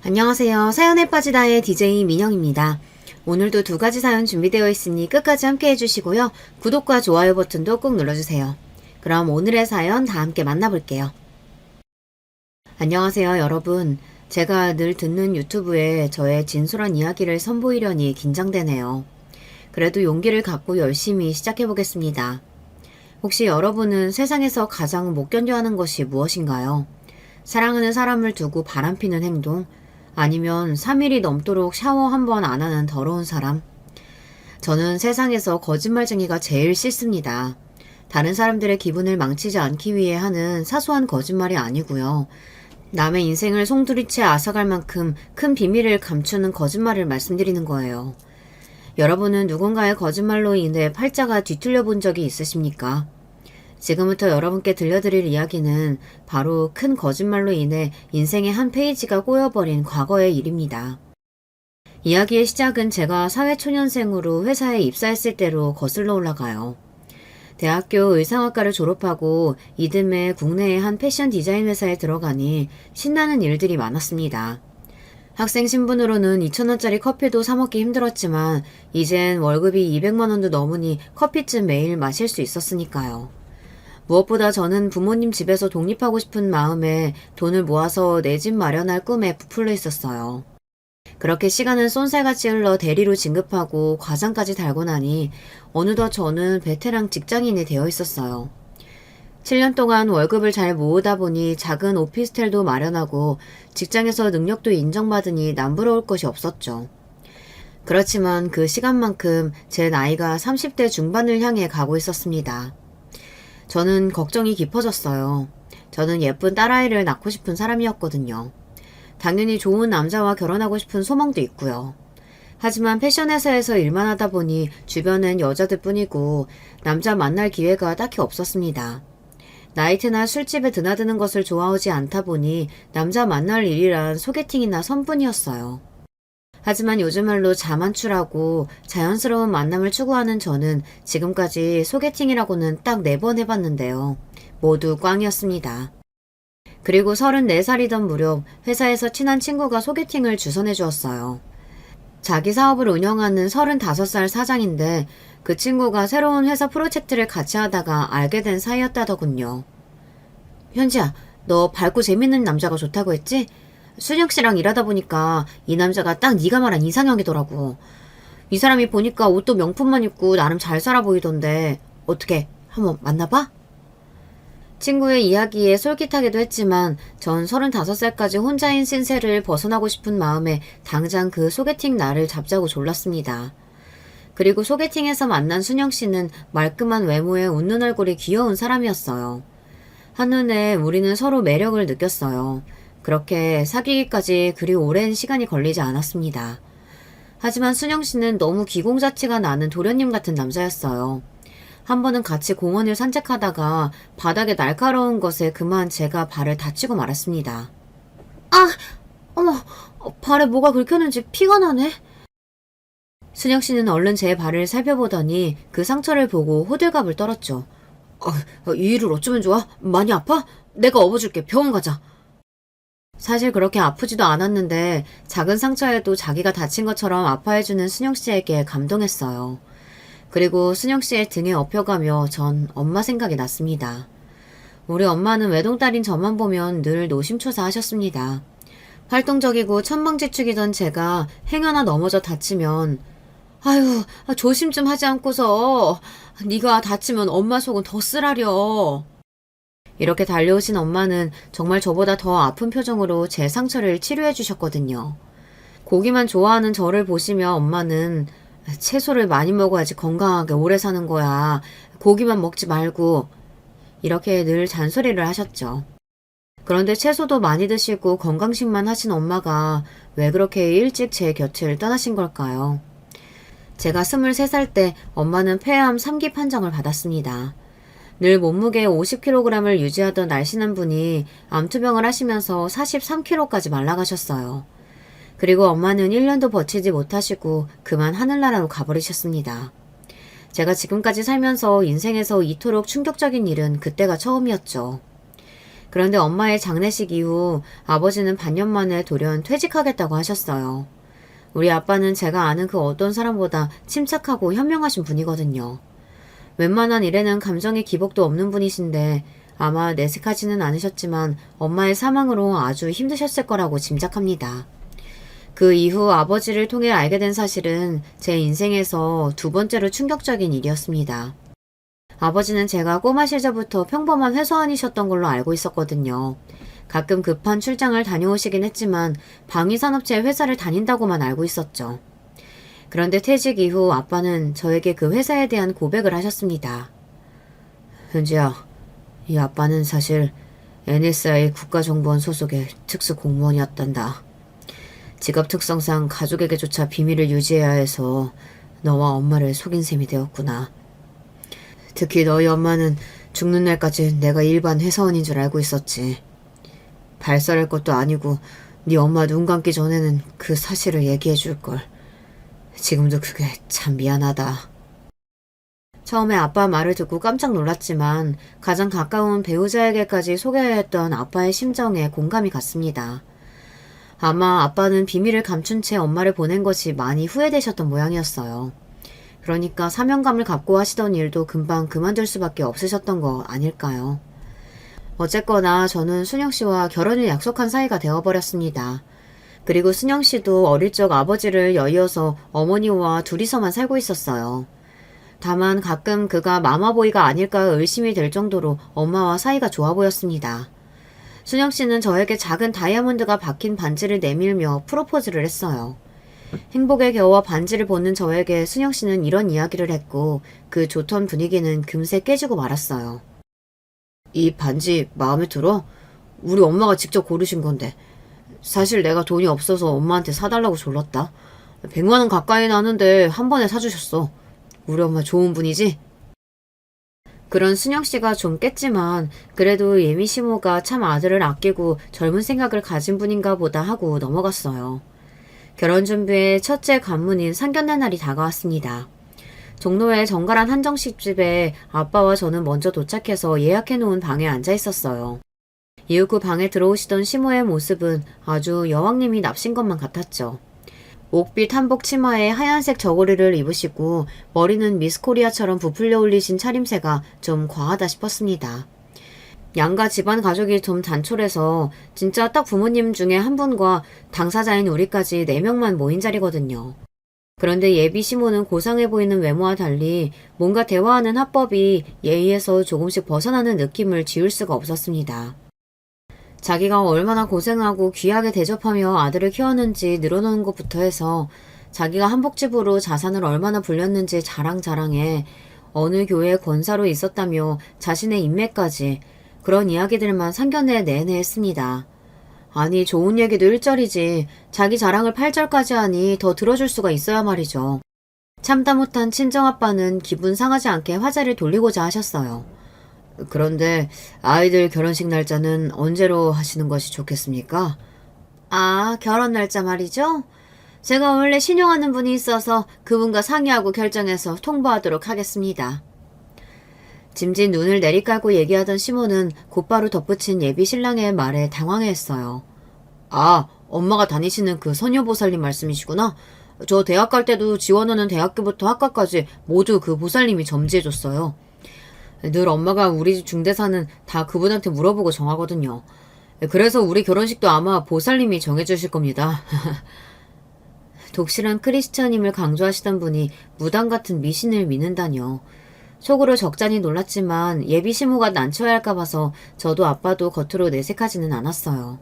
안녕하세요. 사연에 빠지다의 DJ 민영입니다. 오늘도 두 가지 사연 준비되어 있으니 끝까지 함께 해주시고요. 구독과 좋아요 버튼도 꼭 눌러주세요. 그럼 오늘의 사연 다 함께 만나볼게요. 안녕하세요, 여러분. 제가 늘 듣는 유튜브에 저의 진솔한 이야기를 선보이려니 긴장되네요. 그래도 용기를 갖고 열심히 시작해보겠습니다. 혹시 여러분은 세상에서 가장 못 견뎌하는 것이 무엇인가요? 사랑하는 사람을 두고 바람피는 행동? 아니면 3일이 넘도록 샤워 한 번 안 하는 더러운 사람? 저는 세상에서 거짓말쟁이가 제일 싫습니다. 다른 사람들의 기분을 망치지 않기 위해 하는 사소한 거짓말이 아니고요. 남의 인생을 송두리째 앗아갈 만큼 큰 비밀을 감추는 거짓말을 말씀드리는 거예요. 여러분은 누군가의 거짓말로 인해 팔자가 뒤틀려 본 적이 있으십니까? 지금부터 여러분께 들려드릴 이야기는 바로 큰 거짓말로 인해 인생의 한 페이지가 꼬여버린 과거의 일입니다. 이야기의 시작은 제가 사회초년생으로 회사에 입사했을 때로 거슬러 올라가요. 대학교 의상학과를 졸업하고 이듬해 국내의 한 패션 디자인 회사에 들어가니 신나는 일들이 많았습니다. 학생 신분으로는 2,000원짜리 커피도 사 먹기 힘들었지만 이젠 월급이 200만 원도 넘으니 커피쯤 매일 마실 수 있었으니까요. 무엇보다 저는 부모님 집에서 독립하고 싶은 마음에 돈을 모아서 내 집 마련할 꿈에 부풀려 있었어요. 그렇게 시간은 쏜살같이 흘러 대리로 진급하고 과장까지 달고 나니 어느덧 저는 베테랑 직장인이 되어 있었어요. 7년 동안 월급을 잘 모으다 보니 작은 오피스텔도 마련하고 직장에서 능력도 인정받으니 남부러울 것이 없었죠. 그렇지만 그 시간만큼 제 나이가 30대 중반을 향해 가고 있었습니다. 저는 걱정이 깊어졌어요. 저는 예쁜 딸아이를 낳고 싶은 사람이었거든요. 당연히 좋은 남자와 결혼하고 싶은 소망도 있고요. 하지만 패션 회사에서 일만 하다 보니 주변엔 여자들 뿐이고 남자 만날 기회가 딱히 없었습니다. 나이트나 술집에 드나드는 것을 좋아하지 않다 보니 남자 만날 일이란 소개팅이나 선뿐이었어요. 하지만 요즘 말로 자만추라고 자연스러운 만남을 추구하는 저는 지금까지 소개팅이라고는 딱 4번 해봤는데요. 모두 꽝이었습니다. 그리고 34살이던 무렵 회사에서 친한 친구가 소개팅을 주선해 주었어요. 자기 사업을 운영하는 35살 사장인데 그 친구가 새로운 회사 프로젝트를 같이 하다가 알게 된 사이였다더군요. 현지야, 너 밝고 재밌는 남자가 좋다고 했지? 순혁 씨랑 일하다 보니까 이 남자가 딱 네가 말한 이상형이더라고. 이 사람이 보니까 옷도 명품만 입고 나름 잘 살아 보이던데 어떻게 한번 만나봐? 친구의 이야기에 솔깃하기도 했지만 전 35살까지 혼자인 신세를 벗어나고 싶은 마음에 당장 그 소개팅 날을 잡자고 졸랐습니다. 그리고 소개팅에서 만난 순영 씨는 말끔한 외모에 웃는 얼굴이 귀여운 사람이었어요. 한눈에 우리는 서로 매력을 느꼈어요. 그렇게 사귀기까지 그리 오랜 시간이 걸리지 않았습니다. 하지만 순영 씨는 너무 기공자치가 나는 도련님 같은 남자였어요. 한 번은 같이 공원을 산책하다가 바닥에 날카로운 것에 그만 제가 발을 다치고 말았습니다. 아! 어머! 발에 뭐가 긁혔는지 피가 나네? 순영 씨는 얼른 제 발을 살펴보더니 그 상처를 보고 호들갑을 떨었죠. 이 일을 어쩌면 좋아? 많이 아파? 내가 업어줄게. 병원 가자. 사실 그렇게 아프지도 않았는데 작은 상처에도 자기가 다친 것처럼 아파해주는 순영 씨에게 감동했어요. 그리고 순영 씨의 등에 업혀가며 전 엄마 생각이 났습니다. 우리 엄마는 외동딸인 저만 보면 늘 노심초사 하셨습니다. 활동적이고 천방지축이던 제가 행여나 넘어져 다치면 아유, 조심 좀 하지 않고서 네가 다치면 엄마 속은 더 쓰라려. 이렇게 달려오신 엄마는 정말 저보다 더 아픈 표정으로 제 상처를 치료해 주셨거든요. 고기만 좋아하는 저를 보시며 엄마는 채소를 많이 먹어야지 건강하게 오래 사는 거야. 고기만 먹지 말고. 이렇게 늘 잔소리를 하셨죠. 그런데 채소도 많이 드시고 건강식만 하신 엄마가 왜 그렇게 일찍 제 곁을 떠나신 걸까요? 제가 23살 때 엄마는 폐암 3기 판정을 받았습니다. 늘 몸무게 50kg을 유지하던 날씬한 분이 암투병을 하시면서 43kg까지 말라가셨어요. 그리고 엄마는 1년도 버티지 못하시고 그만 하늘나라로 가버리셨습니다. 제가 지금까지 살면서 인생에서 이토록 충격적인 일은 그때가 처음이었죠. 그런데 엄마의 장례식 이후 아버지는 반년 만에 돌연 퇴직하겠다고 하셨어요. 우리 아빠는 제가 아는 그 어떤 사람보다 침착하고 현명하신 분이거든요. 웬만한 일에는 감정의 기복도 없는 분이신데 아마 내색하지는 않으셨지만 엄마의 사망으로 아주 힘드셨을 거라고 짐작합니다. 그 이후 아버지를 통해 알게 된 사실은 제 인생에서 두 번째로 충격적인 일이었습니다. 아버지는 제가 꼬마 시절부터 평범한 회사원이셨던 걸로 알고 있었거든요. 가끔 급한 출장을 다녀오시긴 했지만 방위산업체 회사를 다닌다고만 알고 있었죠. 그런데 퇴직 이후 아빠는 저에게 그 회사에 대한 고백을 하셨습니다. 현지야, 이 아빠는 사실 NSI 국가정보원 소속의 특수공무원이었단다. 직업 특성상 가족에게조차 비밀을 유지해야 해서 너와 엄마를 속인 셈이 되었구나. 특히 너희 엄마는 죽는 날까지 내가 일반 회사원인 줄 알고 있었지. 발설할 것도 아니고 네 엄마 눈 감기 전에는 그 사실을 얘기해 줄걸. 지금도 그게 참 미안하다. 처음에 아빠 말을 듣고 깜짝 놀랐지만 가장 가까운 배우자에게까지 소개해야 했던 아빠의 심정에 공감이 갔습니다. 아마 아빠는 비밀을 감춘 채 엄마를 보낸 것이 많이 후회되셨던 모양이었어요. 그러니까 사명감을 갖고 하시던 일도 금방 그만둘 수밖에 없으셨던 거 아닐까요? 어쨌거나 저는 순영 씨와 결혼을 약속한 사이가 되어버렸습니다. 그리고 순영 씨도 어릴 적 아버지를 여의어서 어머니와 둘이서만 살고 있었어요. 다만 가끔 그가 마마보이가 아닐까 의심이 될 정도로 엄마와 사이가 좋아 보였습니다. 순영 씨는 저에게 작은 다이아몬드가 박힌 반지를 내밀며 프로포즈를 했어요. 행복에 겨워 반지를 벗는 저에게 순영 씨는 이런 이야기를 했고 그 좋던 분위기는 금세 깨지고 말았어요. 이 반지 마음에 들어? 우리 엄마가 직접 고르신 건데. 사실 내가 돈이 없어서 엄마한테 사달라고 졸랐다. 100만 원 가까이 나는데 한 번에 사주셨어. 우리 엄마 좋은 분이지? 그런 순영 씨가 좀 깼지만 그래도 예미 시모가 참 아들을 아끼고 젊은 생각을 가진 분인가 보다 하고 넘어갔어요. 결혼 준비에 첫째 관문인 상견례 날이 다가왔습니다. 종로의 정갈한 한정식집에 아빠와 저는 먼저 도착해서 예약해놓은 방에 앉아 있었어요. 이윽 후 방에 들어오시던 시모의 모습은 아주 여왕님이 납신 것만 같았죠. 옥빛 한복 치마에 하얀색 저고리를 입으시고 머리는 미스코리아처럼 부풀려 올리신 차림새가 좀 과하다 싶었습니다. 양가 집안 가족이 좀 단촐해서 진짜 딱 부모님 중에 한 분과 당사자인 우리까지 4명만 모인 자리거든요. 그런데 예비 시모는 고상해 보이는 외모와 달리 뭔가 대화하는 화법이 예의에서 조금씩 벗어나는 느낌을 지울 수가 없었습니다. 자기가 얼마나 고생하고 귀하게 대접하며 아들을 키웠는지 늘어놓은 것부터 해서 자기가 한복집으로 자산을 얼마나 불렸는지 자랑자랑해 어느 교회 권사로 있었다며 자신의 인맥까지 그런 이야기들만 상견례 내내 했습니다. 아니 좋은 얘기도 1절이지 자기 자랑을 8절까지 하니 더 들어줄 수가 있어야 말이죠. 참다 못한 친정아빠는 기분 상하지 않게 화제를 돌리고자 하셨어요. 그런데 아이들 결혼식 날짜는 언제로 하시는 것이 좋겠습니까? 아, 결혼 날짜 말이죠? 제가 원래 신용하는 분이 있어서 그분과 상의하고 결정해서 통보하도록 하겠습니다. 짐짓 눈을 내리깔고 얘기하던 시모는 곧바로 덧붙인 예비 신랑의 말에 당황해했어요. 아, 엄마가 다니시는 그 선녀보살님 말씀이시구나. 저 대학 갈 때도 지원하는 대학교부터 학과까지 모두 그 보살님이 점지해줬어요. 늘 엄마가 우리 집 중대사는 다 그분한테 물어보고 정하거든요. 그래서 우리 결혼식도 아마 보살님이 정해주실 겁니다. 독실한 크리스찬임을 강조하시던 분이 무당 같은 미신을 믿는다뇨. 속으로 적잖이 놀랐지만 예비 시모가 난처해 할까 봐서 저도 아빠도 겉으로 내색하지는 않았어요.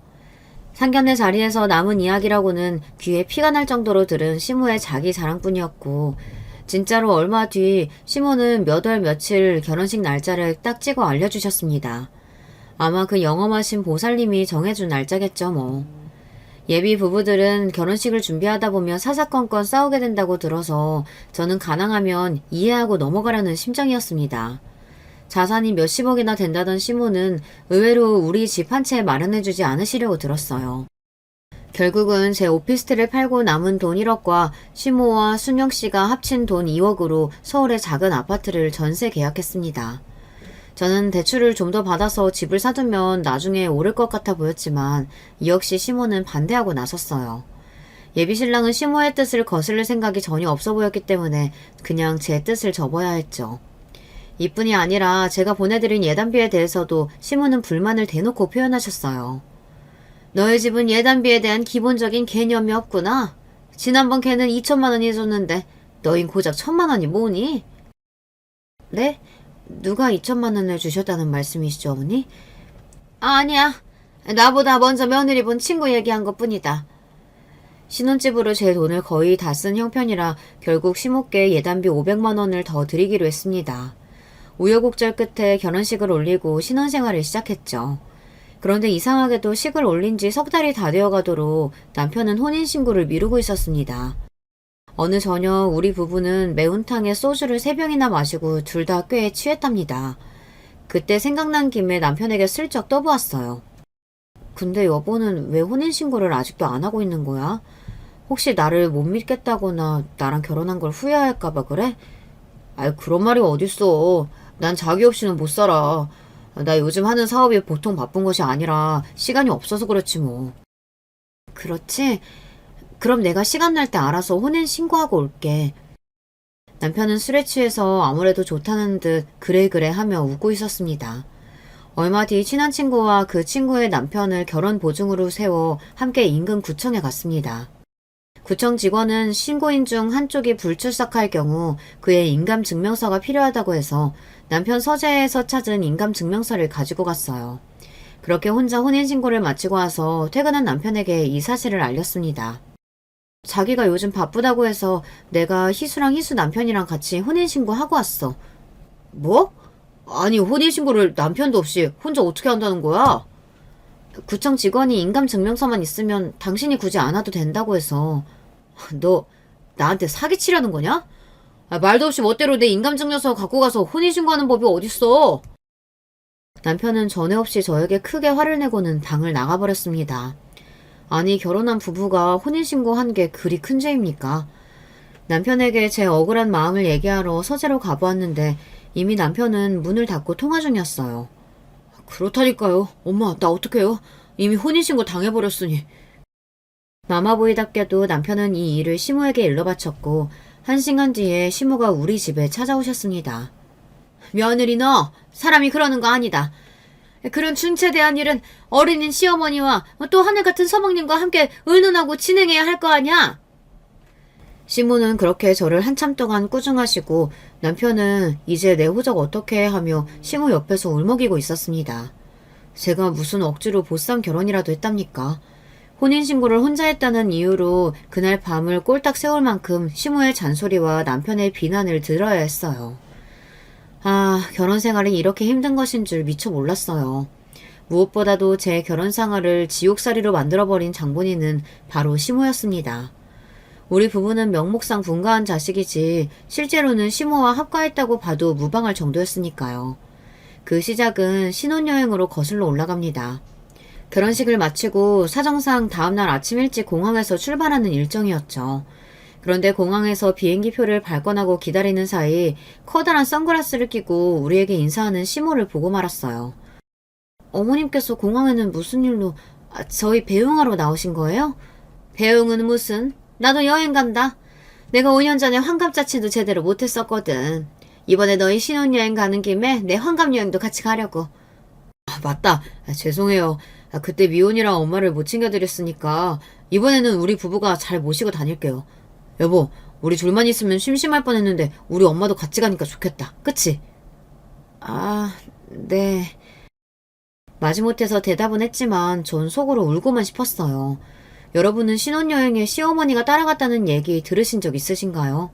상견례 자리에서 남은 이야기라고는 귀에 피가 날 정도로 들은 시모의 자기 자랑뿐이었고 진짜로 얼마 뒤 시모는 몇 월 며칠 결혼식 날짜를 딱 찍어 알려주셨습니다. 아마 그 영험하신 보살님이 정해준 날짜겠죠 뭐. 예비 부부들은 결혼식을 준비하다 보면 사사건건 싸우게 된다고 들어서 저는 가능하면 이해하고 넘어가려는 심정이었습니다. 자산이 몇십억이나 된다던 시모는 의외로 우리 집 한 채 마련해주지 않으시려고 들었어요. 결국은 제 오피스텔을 팔고 남은 돈 1억과 시모와 순영씨가 합친 돈 2억으로 서울의 작은 아파트를 전세 계약했습니다. 저는 대출을 좀 더 받아서 집을 사두면 나중에 오를 것 같아 보였지만 이 역시 시모는 반대하고 나섰어요. 예비신랑은 시모의 뜻을 거슬릴 생각이 전혀 없어 보였기 때문에 그냥 제 뜻을 접어야 했죠. 이뿐이 아니라 제가 보내드린 예단비에 대해서도 시모는 불만을 대놓고 표현하셨어요. 너희 집은 예단비에 대한 기본적인 개념이 없구나. 지난번 걔는 2천만 원이 줬는데 너흰 고작 1,000만 원이 뭐니? 네? 누가 2천만 원을 주셨다는 말씀이시죠, 어머니? 아니야. 나보다 먼저 며느리 본 친구 얘기한 것뿐이다. 신혼집으로 제 돈을 거의 다 쓴 형편이라 결국 시모께 예단비 500만 원을 더 드리기로 했습니다. 우여곡절 끝에 결혼식을 올리고 신혼생활을 시작했죠. 그런데 이상하게도 식을 올린 지 석 달이 다 되어가도록 남편은 혼인신고를 미루고 있었습니다. 어느 저녁 우리 부부는 매운탕에 소주를 3병이나 마시고 둘 다 꽤 취했답니다. 그때 생각난 김에 남편에게 슬쩍 떠보았어요. 근데 여보는 왜 혼인신고를 아직도 안 하고 있는 거야? 혹시 나를 못 믿겠다거나 나랑 결혼한 걸 후회할까봐 그래? 아이, 그런 말이 어딨어. 난 자기 없이는 못 살아. 나 요즘 하는 사업이 보통 바쁜 것이 아니라 시간이 없어서 그렇지 뭐. 그렇지? 그럼 내가 시간 날 때 알아서 혼인 신고하고 올게. 남편은 술에 취해서 아무래도 좋다는 듯 그래 하며 웃고 있었습니다. 얼마 뒤 친한 친구와 그 친구의 남편을 결혼 보증으로 세워 함께 인근 구청에 갔습니다. 구청 직원은 신고인 중 한쪽이 불출석할 경우 그의 인감증명서가 필요하다고 해서 남편 서재에서 찾은 인감증명서를 가지고 갔어요. 그렇게 혼자 혼인신고를 마치고 와서 퇴근한 남편에게 이 사실을 알렸습니다. 자기가 요즘 바쁘다고 해서 내가 희수랑 희수 남편이랑 같이 혼인신고하고 왔어. 뭐? 아니, 혼인신고를 남편도 없이 혼자 어떻게 한다는 거야? 구청 직원이 인감증명서만 있으면 당신이 굳이 안 와도 된다고 해서. 너 나한테 사기치려는 거냐? 말도 없이 멋대로 내 인감증명서 갖고 가서 혼인신고하는 법이 어딨어? 남편은 전에 없이 저에게 크게 화를 내고는 방을 나가버렸습니다. 아니, 결혼한 부부가 혼인신고한 게 그리 큰 죄입니까? 남편에게 제 억울한 마음을 얘기하러 서재로 가보았는데 이미 남편은 문을 닫고 통화 중이었어요. 그렇다니까요. 엄마, 나 어떡해요? 이미 혼인신고 당해버렸으니. 마마보이답게도 남편은 이 일을 시모에게 일러바쳤고 1시간 뒤에 시모가 우리 집에 찾아오셨습니다. 며느리 너, 사람이 그러는 거 아니다. 그런 중체대한 일은 어린인 시어머니와 또 하늘같은 서방님과 함께 의논하고 진행해야 할 거 아냐? 시모는 그렇게 저를 한참 동안 꾸중하시고 남편은 이제 내 호적 어떻게 해 하며 시모 옆에서 울먹이고 있었습니다. 제가 무슨 억지로 보쌈 결혼이라도 했답니까? 혼인신고를 혼자 했다는 이유로 그날 밤을 꼴딱 세울 만큼 시모의 잔소리와 남편의 비난을 들어야 했어요. 아, 결혼 생활이 이렇게 힘든 것인 줄 미처 몰랐어요. 무엇보다도 제 결혼 생활을 지옥살이로 만들어버린 장본인은 바로 시모였습니다. 우리 부부는 명목상 분가한 자식이지 실제로는 시모와 합가했다고 봐도 무방할 정도였으니까요. 그 시작은 신혼여행으로 거슬러 올라갑니다. 결혼식을 마치고 사정상 다음날 아침 일찍 공항에서 출발하는 일정이었죠. 그런데 공항에서 비행기표를 발권하고 기다리는 사이 커다란 선글라스를 끼고 우리에게 인사하는 시모를 보고 말았어요. 어머님께서 공항에는 무슨 일로 저희 배웅하러 나오신 거예요? 배웅은 무슨? 나도 여행 간다. 내가 5년 전에 환갑자치도 제대로 못했었거든. 이번에 너희 신혼여행 가는 김에 내 환갑여행도 같이 가려고. 맞다. 죄송해요. 그때 미혼이라 엄마를 못 챙겨드렸으니까 이번에는 우리 부부가 잘 모시고 다닐게요. 여보, 우리 둘만 있으면 심심할 뻔했는데 우리 엄마도 같이 가니까 좋겠다. 그치? 아, 네. 마지못해서 대답은 했지만 전 속으로 울고만 싶었어요. 여러분은 신혼여행에 시어머니가 따라갔다는 얘기 들으신 적 있으신가요?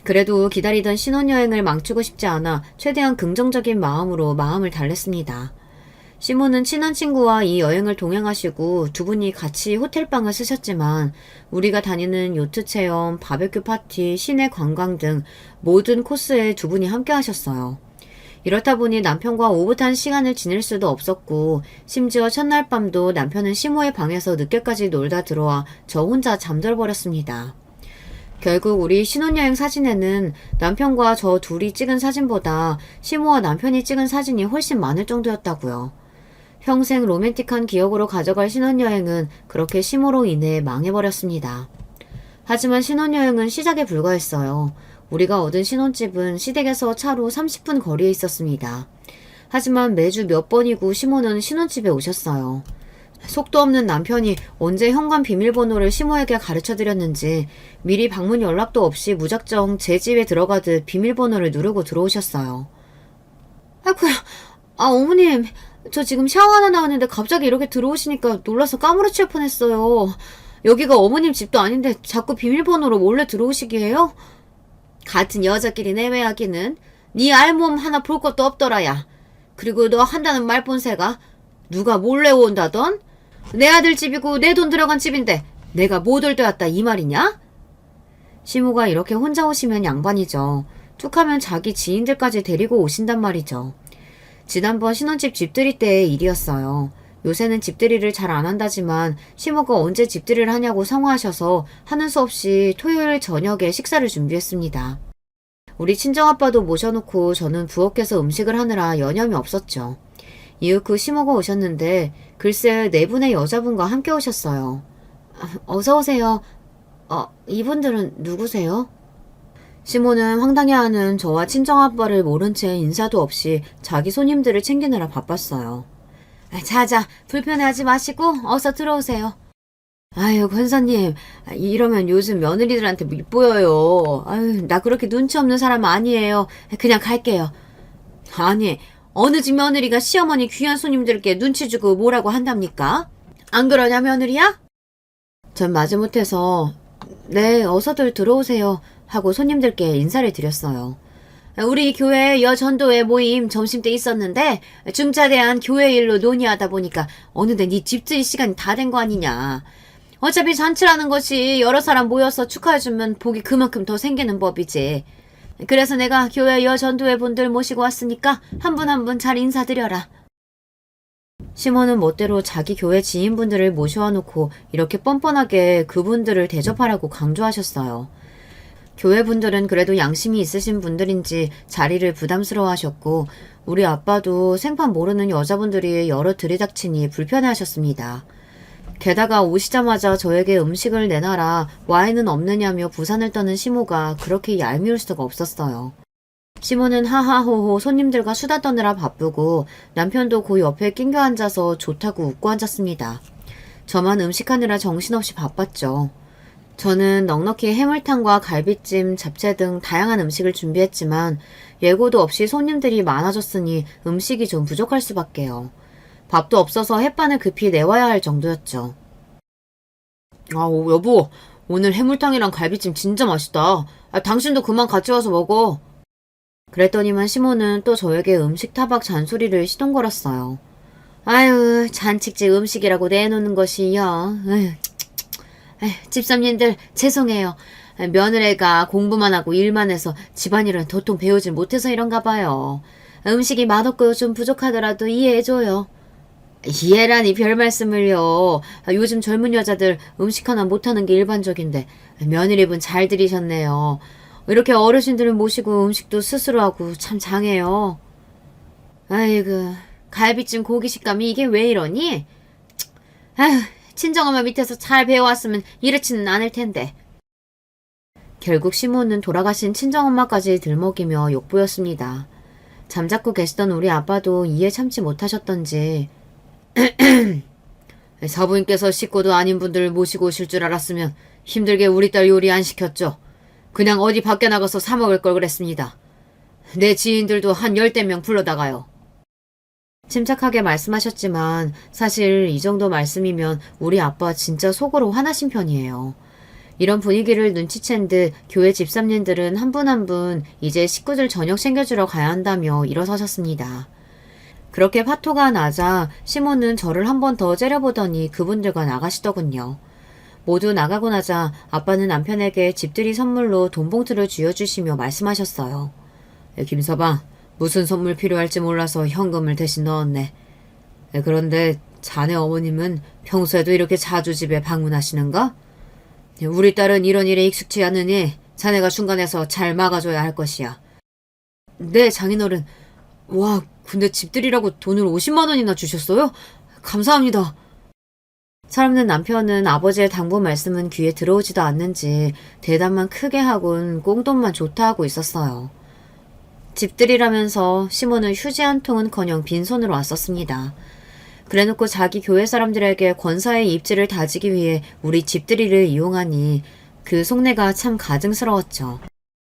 그래도 기다리던 신혼여행을 망치고 싶지 않아 최대한 긍정적인 마음으로 마음을 달랬습니다. 시모는 친한 친구와 이 여행을 동행하시고 두 분이 같이 호텔방을 쓰셨지만 우리가 다니는 요트 체험, 바베큐 파티, 시내 관광 등 모든 코스에 두 분이 함께 하셨어요. 이렇다 보니 남편과 오붓한 시간을 지낼 수도 없었고 심지어 첫날 밤도 남편은 시모의 방에서 늦게까지 놀다 들어와 저 혼자 잠들어버렸습니다. 결국 우리 신혼여행 사진에는 남편과 저 둘이 찍은 사진보다 시모와 남편이 찍은 사진이 훨씬 많을 정도였다고요. 평생 로맨틱한 기억으로 가져갈 신혼여행은 그렇게 시모로 인해 망해버렸습니다. 하지만 신혼여행은 시작에 불과했어요. 우리가 얻은 신혼집은 시댁에서 차로 30분 거리에 있었습니다. 하지만 매주 몇 번이고 시모는 신혼집에 오셨어요. 속도 없는 남편이 언제 현관 비밀번호를 시모에게 가르쳐드렸는지 미리 방문 연락도 없이 무작정 제 집에 들어가듯 비밀번호를 누르고 들어오셨어요. 아이쿠야, 어머님, 저 지금 샤워하다 나왔는데 갑자기 이렇게 들어오시니까 놀라서 까무러칠 뻔했어요. 여기가 어머님 집도 아닌데 자꾸 비밀번호로 몰래 들어오시게 해요? 같은 여자끼리 내외하기는 네 알몸 하나 볼 것도 없더라야. 그리고 너 한다는 말본새가 누가 몰래 온다던? 내 아들 집이고 내 돈 들어간 집인데 내가 못 올 때 왔다 이 말이냐? 시모가 이렇게 혼자 오시면 양반이죠. 툭하면 자기 지인들까지 데리고 오신단 말이죠. 지난번 신혼집 집들이 때의 일이었어요. 요새는 집들이를 잘 안 한다지만 시모가 언제 집들이를 하냐고 성화하셔서 하는 수 없이 토요일 저녁에 식사를 준비했습니다. 우리 친정아빠도 모셔놓고 저는 부엌에서 음식을 하느라 여념이 없었죠. 이후 그 시모가 오셨는데 글쎄 네 분의 여자분과 함께 오셨어요. 어서 오세요. 이분들은 누구세요? 시모는 황당해하는 저와 친정아빠를 모른 채 인사도 없이 자기 손님들을 챙기느라 바빴어요. 자자, 불편해하지 마시고 어서 들어오세요. 아유, 권사님, 이러면 요즘 며느리들한테 못 보여요. 아유, 나 그렇게 눈치 없는 사람 아니에요. 그냥 갈게요. 아니, 어느 집 며느리가 시어머니 귀한 손님들께 눈치 주고 뭐라고 한답니까? 안 그러냐, 며느리야? 전 마지못해서 네, 어서들 들어오세요 하고 손님들께 인사를 드렸어요. 우리 교회 여전도회 모임 점심때 있었는데 중차대한 교회 일로 논의하다 보니까 어느새 네 집들이 시간이 다 된 거 아니냐. 어차피 잔치라는 것이 여러 사람 모여서 축하해주면 복이 그만큼 더 생기는 법이지. 그래서 내가 교회 여전도회 분들 모시고 왔으니까 한 분 한 분 잘 인사드려라. 시몬은 멋대로 자기 교회 지인분들을 모셔와 놓고 이렇게 뻔뻔하게 그분들을 대접하라고 강조하셨어요. 교회분들은 그래도 양심이 있으신 분들인지 자리를 부담스러워 하셨고 우리 아빠도 생판 모르는 여자분들이 여러 들이닥치니 불편해하셨습니다. 게다가 오시자마자 저에게 음식을 내놔라 와인은 없느냐며 부산을 떠는 시모가 그렇게 얄미울 수가 없었어요. 시모는 하하호호 손님들과 수다 떠느라 바쁘고 남편도 그 옆에 낑겨 앉아서 좋다고 웃고 앉았습니다. 저만 음식하느라 정신없이 바빴죠. 저는 넉넉히 해물탕과 갈비찜, 잡채 등 다양한 음식을 준비했지만 예고도 없이 손님들이 많아졌으니 음식이 좀 부족할 수밖에요. 밥도 없어서 햇반을 급히 내와야 할 정도였죠. 여보, 오늘 해물탕이랑 갈비찜 진짜 맛있다. 당신도 그만 같이 와서 먹어. 그랬더니만 시모는 또 저에게 음식 타박 잔소리를 시동걸었어요. 아유, 잔치집 음식이라고 내놓는 것이요. 집사님들 죄송해요. 며느리가 공부만 하고 일만 해서 집안일은 도통 배우질 못해서 이런가 봐요. 음식이 맛없고 좀 부족하더라도 이해해줘요. 이해라니 별 말씀을요. 요즘 젊은 여자들 음식 하나 못하는 게 일반적인데 며느리분 잘 들이셨네요. 이렇게 어르신들을 모시고 음식도 스스로 하고 참 장해요. 아이고, 갈비찜 고기 식감이 이게 왜 이러니? 아휴, 친정엄마 밑에서 잘 배워왔으면 이렇지는 않을 텐데. 결국 시모는 돌아가신 친정엄마까지 들먹이며 욕보였습니다. 잠자코 계시던 우리 아빠도 이해 참지 못하셨던지 사부인께서 식구도 아닌 분들 모시고 오실 줄 알았으면 힘들게 우리 딸 요리 안 시켰죠. 그냥 어디 밖에 나가서 사 먹을 걸 그랬습니다. 내 지인들도 한 10대 명 불러다가요. 침착하게 말씀하셨지만 사실 이 정도 말씀이면 우리 아빠 진짜 속으로 화나신 편이에요. 이런 분위기를 눈치챈 듯 교회 집사님들은 한 분 한 분 이제 식구들 저녁 챙겨주러 가야 한다며 일어서셨습니다. 그렇게 파토가 나자 시몬은 저를 한 번 더 째려보더니 그분들과 나가시더군요. 모두 나가고 나자 아빠는 남편에게 집들이 선물로 돈봉투를 쥐어주시며 말씀하셨어요. 김서방, 무슨 선물 필요할지 몰라서 현금을 대신 넣었네. 그런데 자네 어머님은 평소에도 이렇게 자주 집에 방문하시는가? 우리 딸은 이런 일에 익숙치 않으니 자네가 중간에서 잘 막아줘야 할 것이야. 네, 장인어른. 와, 근데 집들이라고 돈을 50만 원이나 주셨어요? 감사합니다. 사람는 남편은 아버지의 당부 말씀은 귀에 들어오지도 않는지 대답만 크게 하곤 꽁돈만 좋다 하고 있었어요. 집들이라면서 시몬은 휴지 한 통은커녕 빈손으로 왔었습니다. 그래놓고 자기 교회 사람들에게 권사의 입지를 다지기 위해 우리 집들이를 이용하니 그 속내가 참 가증스러웠죠.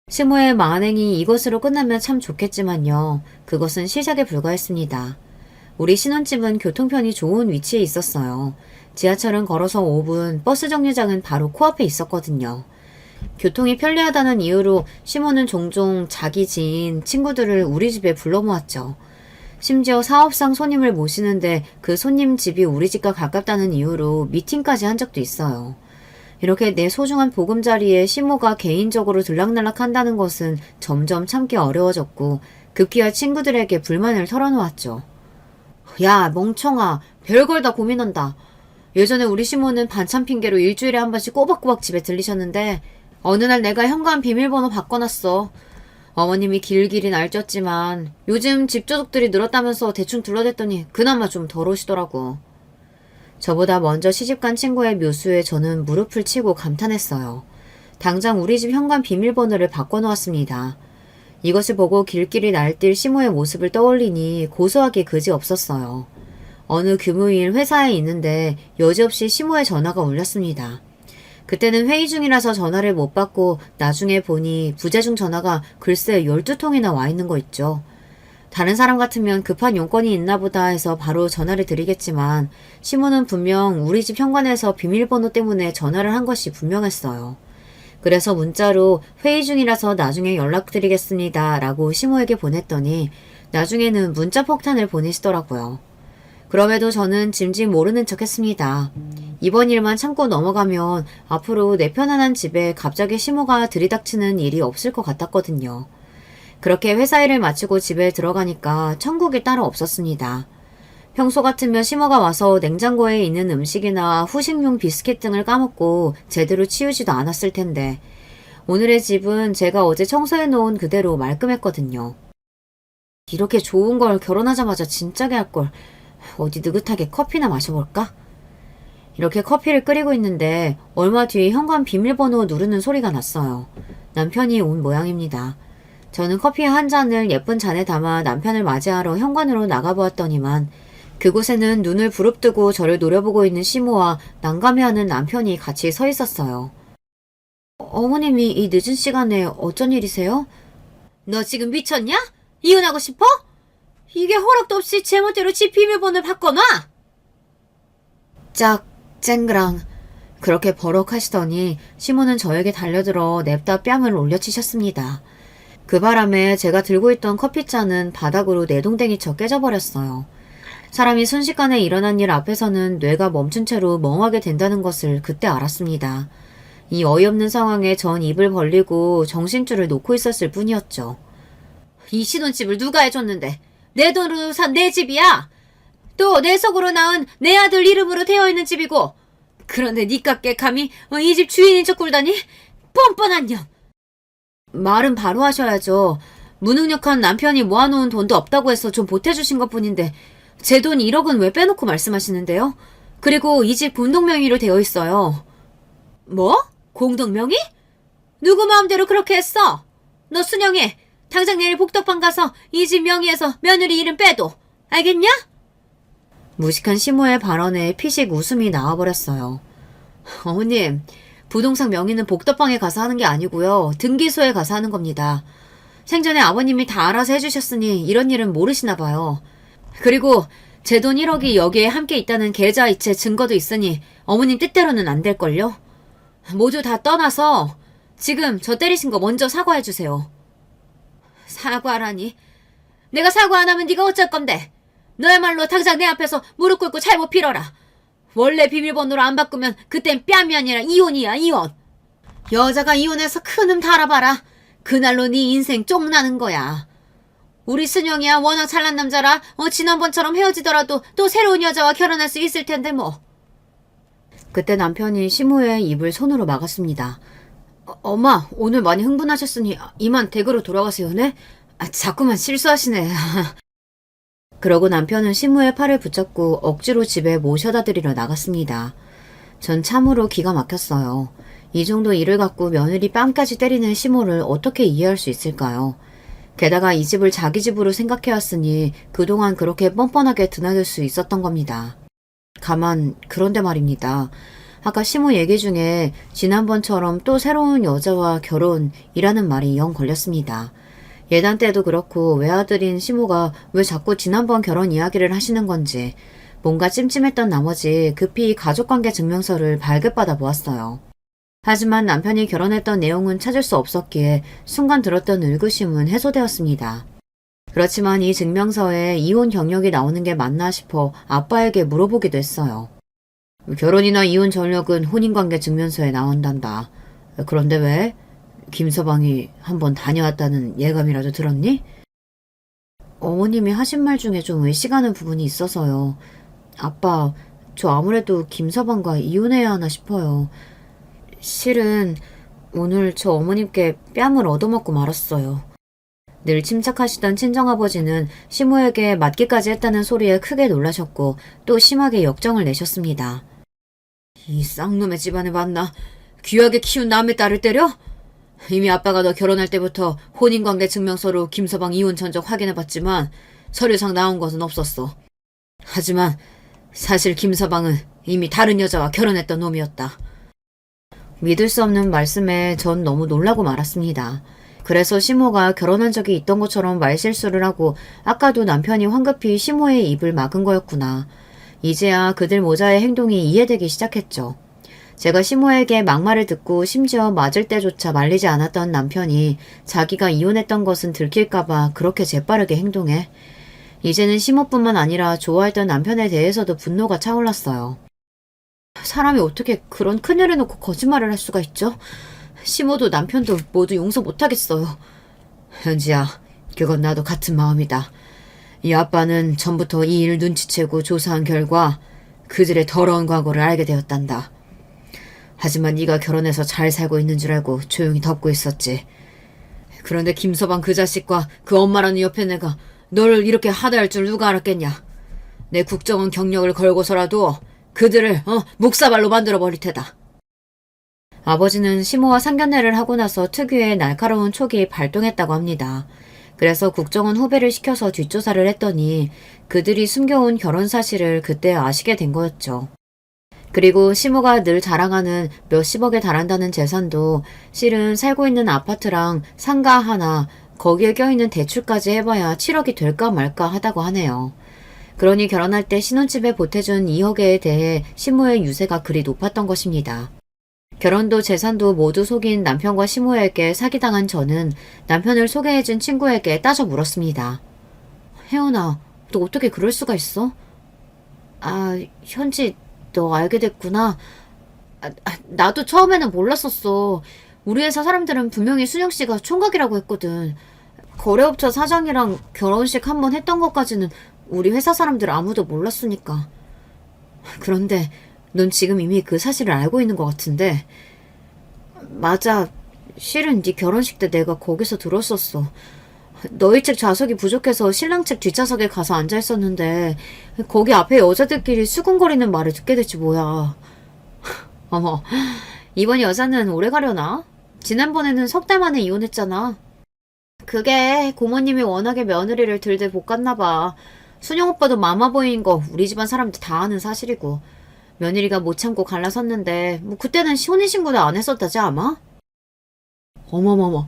시모의 만행이 이것으로 끝나면 참 좋겠지만요. 그것은 시작에 불과했습니다. 우리 신혼집은 교통편이 좋은 위치에 있었어요. 지하철은 걸어서 5분, 버스 정류장은 바로 코앞에 있었거든요. 교통이 편리하다는 이유로 시모는 종종 자기 지인, 친구들을 우리 집에 불러 모았죠. 심지어 사업상 손님을 모시는데 그 손님 집이 우리 집과 가깝다는 이유로 미팅까지 한 적도 있어요. 이렇게 내 소중한 보금자리에 시모가 개인적으로 들락날락 한다는 것은 점점 참기 어려워졌고 급기야 친구들에게 불만을 털어놓았죠. 야, 멍청아. 별걸 다 고민한다. 예전에 우리 시모는 반찬 핑계로 일주일에 한 번씩 꼬박꼬박 집에 들리셨는데 어느 날 내가 현관 비밀번호 바꿔놨어. 어머님이 길길이 날뛰었지만 요즘 집조족들이 늘었다면서 대충 둘러댔더니 그나마 좀 덜 오시더라고. 저보다 먼저 시집간 친구의 묘수에 저는 무릎을 치고 감탄했어요. 당장 우리 집 현관 비밀번호를 바꿔놓았습니다. 이것을 보고 길길이 날뛸 시모의 모습을 떠올리니 고소하기 그지없었어요. 어느 금요일 회사에 있는데 여지없이 시모의 전화가 울렸습니다. 그때는 회의 중이라서 전화를 못 받고 나중에 보니 부재중 전화가 글쎄 12통이나 와 있는 거 있죠. 다른 사람 같으면 급한 용건이 있나 보다 해서 바로 전화를 드리겠지만 시모는 분명 우리 집 현관에서 비밀번호 때문에 전화를 한 것이 분명했어요. 그래서 문자로 회의 중이라서 나중에 연락드리겠습니다 라고 시모에게 보냈더니 나중에는 문자 폭탄을 보내시더라고요. 그럼에도 저는 짐짓 모르는 척 했습니다. 이번 일만 참고 넘어가면 앞으로 내 편안한 집에 갑자기 시모가 들이닥치는 일이 없을 것 같았거든요. 그렇게 회사 일을 마치고 집에 들어가니까 천국이 따로 없었습니다. 평소 같으면 시모가 와서 냉장고에 있는 음식이나 후식용 비스킷 등을 까먹고 제대로 치우지도 않았을 텐데 오늘의 집은 제가 어제 청소해 놓은 그대로 말끔했거든요. 이렇게 좋은 걸 결혼하자마자 진짜게 할 걸 어디 느긋하게 커피나 마셔볼까? 이렇게 커피를 끓이고 있는데 얼마 뒤에 현관 비밀번호 누르는 소리가 났어요. 남편이 온 모양입니다. 저는 커피 한 잔을 예쁜 잔에 담아 남편을 맞이하러 현관으로 나가보았더니만 그곳에는 눈을 부릅뜨고 저를 노려보고 있는 시모와 난감해하는 남편이 같이 서 있었어요. 어머님이 이 늦은 시간에 어쩐 일이세요? 너 지금 미쳤냐? 이혼하고 싶어? 이게 허락도 없이 제멋대로 집 비밀번호를 바꿔놔! 짝, 쨍그랑. 그렇게 버럭하시더니 시모는 저에게 달려들어 냅다 뺨을 올려치셨습니다. 그 바람에 제가 들고 있던 커피잔은 바닥으로 내동댕이쳐 깨져버렸어요. 사람이 순식간에 일어난 일 앞에서는 뇌가 멈춘 채로 멍하게 된다는 것을 그때 알았습니다. 이 어이없는 상황에 전 입을 벌리고 정신줄을 놓고 있었을 뿐이었죠. 이 신혼집을 누가 해줬는데 내 돈으로 산 내 집이야. 또 내 속으로 낳은 내 아들 이름으로 되어있는 집이고 그런데 니깎게 감히 이 집 주인인 척 굴다니 뻔뻔한 년. 말은 바로 하셔야죠. 무능력한 남편이 모아놓은 돈도 없다고 해서 좀 보태주신 것뿐인데 제 돈 1억은 왜 빼놓고 말씀하시는데요? 그리고 이 집 공동명의로 되어 있어요. 뭐? 공동명의? 누구 마음대로 그렇게 했어? 너 순영이 당장 내일 복덕방 가서 이 집 명의에서 며느리 이름 빼도 알겠냐? 무식한 시모의 발언에 피식 웃음이 나와버렸어요. 어머님, 부동산 명의는 복덕방에 가서 하는 게 아니고요. 등기소에 가서 하는 겁니다. 생전에 아버님이 다 알아서 해주셨으니 이런 일은 모르시나 봐요. 그리고 제 돈 1억이 여기에 함께 있다는 계좌이체 증거도 있으니 어머님 뜻대로는 안 될걸요? 모두 다 떠나서 지금 저 때리신 거 먼저 사과해주세요. 사과라니? 내가 사과 안 하면 네가 어쩔 건데? 너야말로 당장 내 앞에서 무릎 꿇고 잘못 빌어라. 원래 비밀번호로 안 바꾸면 그땐 뺨이 아니라 이혼이야, 이혼. 여자가 이혼해서 큰음 달아봐라. 그날로 네 인생 쫑나는 거야. 우리 순영이야 워낙 잘난 남자라 지난번처럼 헤어지더라도 또 새로운 여자와 결혼할 수 있을 텐데 뭐. 그때 남편이 시모의 입을 손으로 막았습니다. 엄마, 오늘 많이 흥분하셨으니 이만 댁으로 돌아가세요, 네? 자꾸만 실수하시네. 그러고 남편은 시모의 팔을 붙잡고 억지로 집에 모셔다 드리러 나갔습니다. 전 참으로 기가 막혔어요. 이 정도 일을 갖고 며느리 뺨까지 때리는 시모를 어떻게 이해할 수 있을까요? 게다가 이 집을 자기 집으로 생각해왔으니 그동안 그렇게 뻔뻔하게 드나들 수 있었던 겁니다. 가만, 그런데 말입니다. 아까 시모 얘기 중에 지난번처럼 또 새로운 여자와 결혼이라는 말이 영 걸렸습니다. 예단 때도 그렇고 외아들인 시모가 왜 자꾸 지난번 결혼 이야기를 하시는 건지 뭔가 찜찜했던 나머지 급히 가족관계 증명서를 발급받아 보았어요. 하지만 남편이 결혼했던 내용은 찾을 수 없었기에 순간 들었던 의구심은 해소되었습니다. 그렇지만 이 증명서에 이혼 경력이 나오는 게 맞나 싶어 아빠에게 물어보기도 했어요. 결혼이나 이혼 전력은 혼인관계 증명서에 나온단다. 그런데 왜? 김서방이 한번 다녀왔다는 예감이라도 들었니? 어머님이 하신 말 중에 좀 의식하는 부분이 있어서요. 아빠, 저 아무래도 김서방과 이혼해야 하나 싶어요. 실은 오늘 저 어머님께 뺨을 얻어먹고 말았어요. 늘 침착하시던 친정아버지는 시모에게 맞기까지 했다는 소리에 크게 놀라셨고 또 심하게 역정을 내셨습니다. 이 쌍놈의 집안에 맞나? 귀하게 키운 남의 딸을 때려? 이미 아빠가 너 결혼할 때부터 혼인관계 증명서로 김서방 이혼 전적 확인해봤지만 서류상 나온 것은 없었어. 하지만 사실 김서방은 이미 다른 여자와 결혼했던 놈이었다. 믿을 수 없는 말씀에 전 너무 놀라고 말았습니다. 그래서 시모가 결혼한 적이 있던 것처럼 말실수를 하고 아까도 남편이 황급히 시모의 입을 막은 거였구나. 이제야 그들 모자의 행동이 이해되기 시작했죠. 제가 시모에게 막말을 듣고 심지어 맞을 때조차 말리지 않았던 남편이 자기가 이혼했던 것은 들킬까봐 그렇게 재빠르게 행동해. 이제는 시모뿐만 아니라 좋아했던 남편에 대해서도 분노가 차올랐어요. 사람이 어떻게 그런 큰일을 놓고 거짓말을 할 수가 있죠? 시모도 남편도 모두 용서 못하겠어요. 현지야, 그건 나도 같은 마음이다. 이 아빠는 전부터 이 일 눈치채고 조사한 결과 그들의 더러운 과거를 알게 되었단다. 하지만 네가 결혼해서 잘 살고 있는 줄 알고 조용히 덮고 있었지. 그런데 김서방 그 자식과 그 엄마라는 옆에 내가 너를 이렇게 하다할 줄 누가 알았겠냐. 내 국정원 경력을 걸고서라도 그들을 묵사발로 만들어버릴 테다. 아버지는 시모와 상견례를 하고 나서 특유의 날카로운 촉이 발동했다고 합니다. 그래서 국정원 후배를 시켜서 뒷조사를 했더니 그들이 숨겨온 결혼 사실을 그때 아시게 된 거였죠. 그리고 시모가 늘 자랑하는 몇십억에 달한다는 재산도 실은 살고 있는 아파트랑 상가 하나, 거기에 껴있는 대출까지 해봐야 7억이 될까 말까 하다고 하네요. 그러니 결혼할 때 신혼집에 보태준 2억에 대해 시모의 유세가 그리 높았던 것입니다. 결혼도 재산도 모두 속인 남편과 시모에게 사기당한 저는 남편을 소개해준 친구에게 따져 물었습니다. 혜원아, 너 어떻게 그럴 수가 있어? 현지, 너 알게 됐구나. 나도 처음에는 몰랐었어. 우리 회사 사람들은 분명히 순영씨가 총각이라고 했거든. 거래업체 사장이랑 결혼식 한번 했던 것까지는 우리 회사 사람들 아무도 몰랐으니까. 그런데 넌 지금 이미 그 사실을 알고 있는 것 같은데. 맞아. 실은 네 결혼식 때 내가 거기서 들었었어. 너희 측 좌석이 부족해서 신랑 측 뒷좌석에 가서 앉아있었는데 거기 앞에 여자들끼리 수군거리는 말을 듣게 됐지 뭐야. 어머, 이번 여자는 오래 가려나? 지난번에는 석 달 만에 이혼했잖아. 그게 고모님이 워낙에 며느리를 들들 볶았나봐. 순영 오빠도 마마보이인 거 우리 집안 사람들 다 아는 사실이고 며느리가 못 참고 갈라섰는데 그때는 혼인신고도 안 했었다지 아마? 어머머머,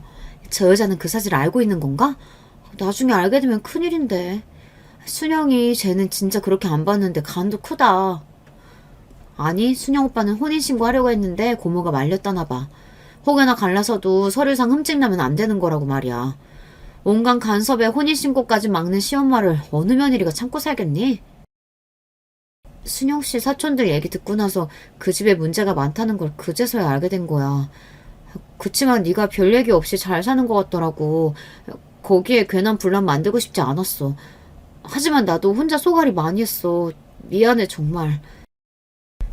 저 여자는 그 사실을 알고 있는 건가? 나중에 알게 되면 큰일인데. 순영이 쟤는 진짜 그렇게 안 봤는데 간도 크다. 아니, 순영 오빠는 혼인신고 하려고 했는데 고모가 말렸다나 봐. 혹여나 갈라서도 서류상 흠집 나면 안 되는 거라고 말이야. 온갖 간섭에 혼인신고까지 막는 시엄마를 어느 며느리가 참고 살겠니? 순영씨 사촌들 얘기 듣고 나서 그 집에 문제가 많다는 걸 그제서야 알게 된 거야. 그치만 네가 별 얘기 없이 잘 사는 것 같더라고. 거기에 괜한 분란 만들고 싶지 않았어. 하지만 나도 혼자 쏘가리 많이 했어. 미안해 정말.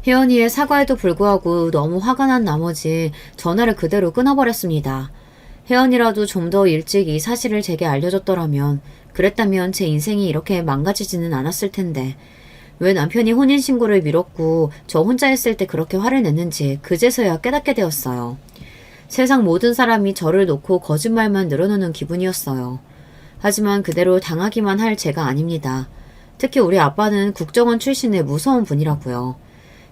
혜연이의 사과에도 불구하고 너무 화가 난 나머지 전화를 그대로 끊어버렸습니다. 혜연이라도 좀 더 일찍 이 사실을 제게 알려줬더라면, 그랬다면 제 인생이 이렇게 망가지지는 않았을 텐데, 왜 남편이 혼인신고를 미뤘고 저 혼자 했을 때 그렇게 화를 냈는지 그제서야 깨닫게 되었어요. 세상 모든 사람이 저를 놓고 거짓말만 늘어놓는 기분이었어요. 하지만 그대로 당하기만 할 제가 아닙니다. 특히 우리 아빠는 국정원 출신의 무서운 분이라고요.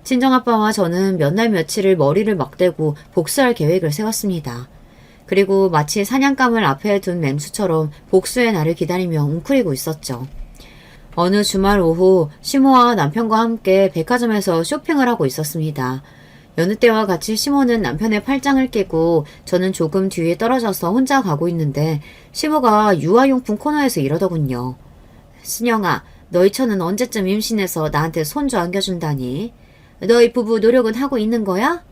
친정아빠와 저는 몇 날 며칠을 머리를 막대고 복수할 계획을 세웠습니다. 그리고 마치 사냥감을 앞에 둔 맹수처럼 복수의 날을 기다리며 웅크리고 있었죠. 어느 주말 오후 시모와 남편과 함께 백화점에서 쇼핑을 하고 있었습니다. 여느 때와 같이 시모는 남편의 팔짱을 끼고 저는 조금 뒤에 떨어져서 혼자 가고 있는데 시모가 유아용품 코너에서 이러더군요. 순영아, 너희 처는 언제쯤 임신해서 나한테 손주 안겨준다니? 너희 부부 노력은 하고 있는 거야?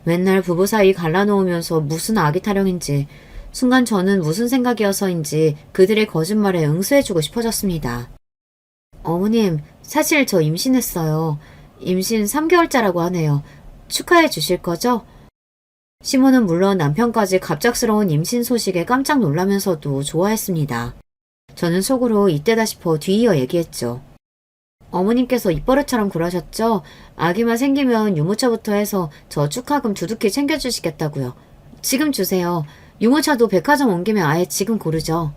맨날 부부 사이 갈라놓으면서 무슨 아기 타령인지 순간 저는 무슨 생각이어서인지 그들의 거짓말에 응수해주고 싶어졌습니다. 어머님, 사실 저 임신했어요. 임신 3개월째라고 하네요. 축하해 주실 거죠? 시모는 물론 남편까지 갑작스러운 임신 소식에 깜짝 놀라면서도 좋아했습니다. 저는 속으로 이때다 싶어 뒤이어 얘기했죠. 어머님께서 입버릇처럼 그러셨죠? 아기만 생기면 유모차부터 해서 저 축하금 두둑히 챙겨주시겠다고요. 지금 주세요. 유모차도 백화점 온 김에 아예 지금 고르죠.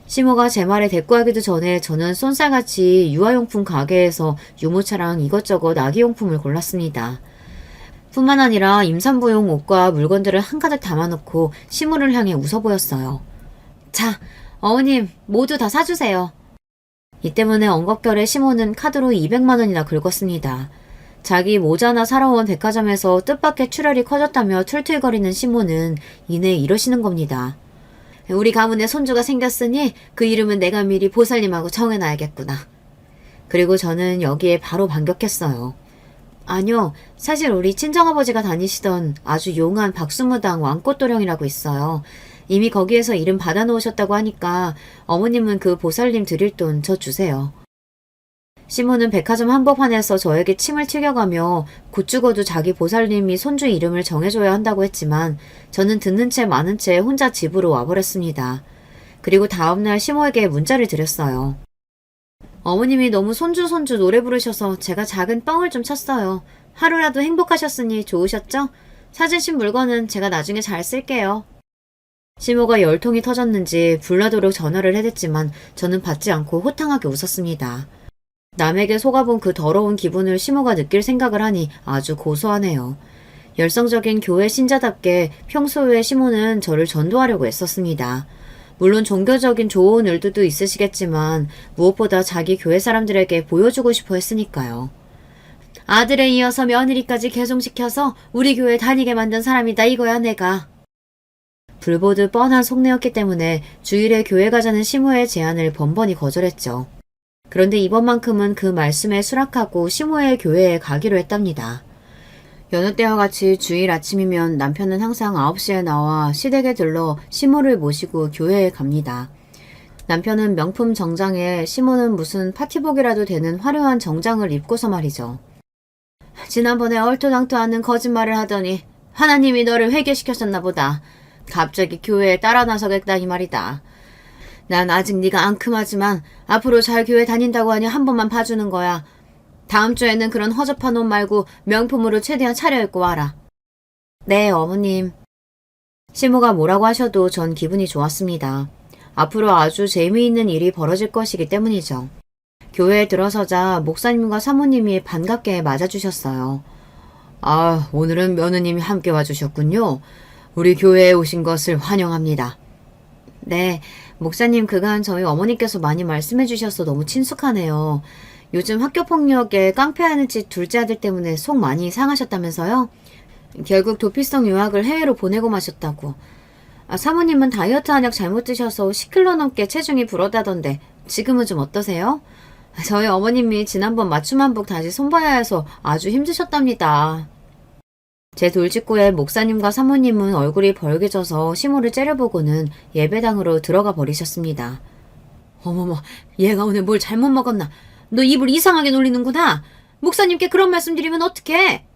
시모가 제 말에 대꾸하기도 전에 저는 쏜살같이 유아용품 가게에서 유모차랑 이것저것 아기용품을 골랐습니다. 뿐만 아니라 임산부용 옷과 물건들을 한가득 담아놓고 시모를 향해 웃어 보였어요. 자, 어머님 모두 다 사주세요. 이 때문에 엉겁결에 시모는 카드로 200만 원이나 긁었습니다. 자기 모자나 사러 온 백화점에서 뜻밖의 출혈이 커졌다며 툴툴거리는 시모는 이내 이러시는 겁니다. 우리 가문에 손주가 생겼으니 그 이름은 내가 미리 보살님하고 정해놔야겠구나. 그리고 저는 여기에 바로 반격했어요. 아니요, 사실 우리 친정아버지가 다니시던 아주 용한 박수무당 왕꽃도령이라고 있어요. 이미 거기에서 이름 받아놓으셨다고 하니까 어머님은 그 보살님 드릴 돈 저 주세요. 시모는 백화점 한복판에서 저에게 침을 튀겨가며 곧 죽어도 자기 보살님이 손주 이름을 정해줘야 한다고 했지만 저는 듣는 채 마는 채 혼자 집으로 와버렸습니다. 그리고 다음날 시모에게 문자를 드렸어요. 어머님이 너무 손주 노래 부르셔서 제가 작은 뻥을 좀 쳤어요. 하루라도 행복하셨으니 좋으셨죠? 사주신 물건은 제가 나중에 잘 쓸게요. 시모가 열통이 터졌는지 불나도록 전화를 해댔지만 저는 받지 않고 호탕하게 웃었습니다. 남에게 속아본 그 더러운 기분을 시모가 느낄 생각을 하니 아주 고소하네요. 열성적인 교회 신자답게 평소에 시모는 저를 전도하려고 애썼습니다. 물론 종교적인 좋은 의도도 있으시겠지만 무엇보다 자기 교회 사람들에게 보여주고 싶어 했으니까요. 아들에 이어서 며느리까지 개종시켜서 우리 교회 다니게 만든 사람이다 이거야 내가. 불보듯 뻔한 속내였기 때문에 주일에 교회 가자는 시모의 제안을 번번이 거절했죠. 그런데 이번만큼은 그 말씀에 수락하고 시모의 교회에 가기로 했답니다. 여느 때와 같이 주일 아침이면 남편은 항상 9시에 나와 시댁에 들러 시모를 모시고 교회에 갑니다. 남편은 명품 정장에 시모는 무슨 파티복이라도 되는 화려한 정장을 입고서 말이죠. 지난번에 얼토당토하는 거짓말을 하더니 하나님이 너를 회개시켰었나 보다. 갑자기 교회에 따라 나서겠다니 말이다. 난 아직 네가 앙큼하지만 앞으로 잘 교회 다닌다고 하니 한 번만 봐주는 거야. 다음 주에는 그런 허접한 옷 말고 명품으로 최대한 차려입고 와라. 네, 어머님. 시모가 뭐라고 하셔도 전 기분이 좋았습니다. 앞으로 아주 재미있는 일이 벌어질 것이기 때문이죠. 교회에 들어서자 목사님과 사모님이 반갑게 맞아주셨어요. 아, 오늘은 며느님이 함께 와주셨군요. 우리 교회에 오신 것을 환영합니다. 네, 목사님 그간 저희 어머니께서 많이 말씀해 주셔서 너무 친숙하네요. 요즘 학교폭력에 깡패하는 짓 둘째 아들 때문에 속 많이 상하셨다면서요? 결국 도피성 유학을 해외로 보내고 마셨다고. 사모님은 다이어트 한약 잘못 드셔서 10kg 넘게 체중이 불었다던데 지금은 좀 어떠세요? 저희 어머님이 지난번 맞춤 한복 다시 손봐야 해서 아주 힘드셨답니다. 제 돌직구에 목사님과 사모님은 얼굴이 벌개져서 시모를 째려보고는 예배당으로 들어가 버리셨습니다. 어머머, 얘가 오늘 뭘 잘못 먹었나? 너 입을 이상하게 놀리는구나. 목사님께 그런 말씀 드리면 어떡해?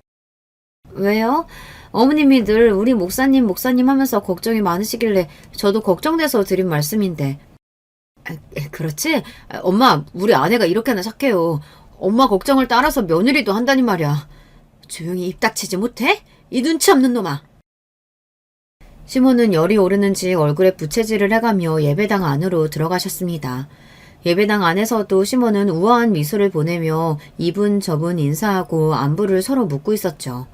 왜요? 어머님이 늘 우리 목사님 하면서 걱정이 많으시길래 저도 걱정돼서 드린 말씀인데. 그렇지? 엄마, 우리 아내가 이렇게나 착해요. 엄마 걱정을 따라서 며느리도 한다니 말이야. 조용히 입 닥치지 못해? 이 눈치 없는 놈아. 시몬은 열이 오르는지 얼굴에 부채질을 해가며 예배당 안으로 들어가셨습니다. 예배당 안에서도 시몬은 우아한 미소를 보내며 이분 저분 인사하고 안부를 서로 묻고 있었죠.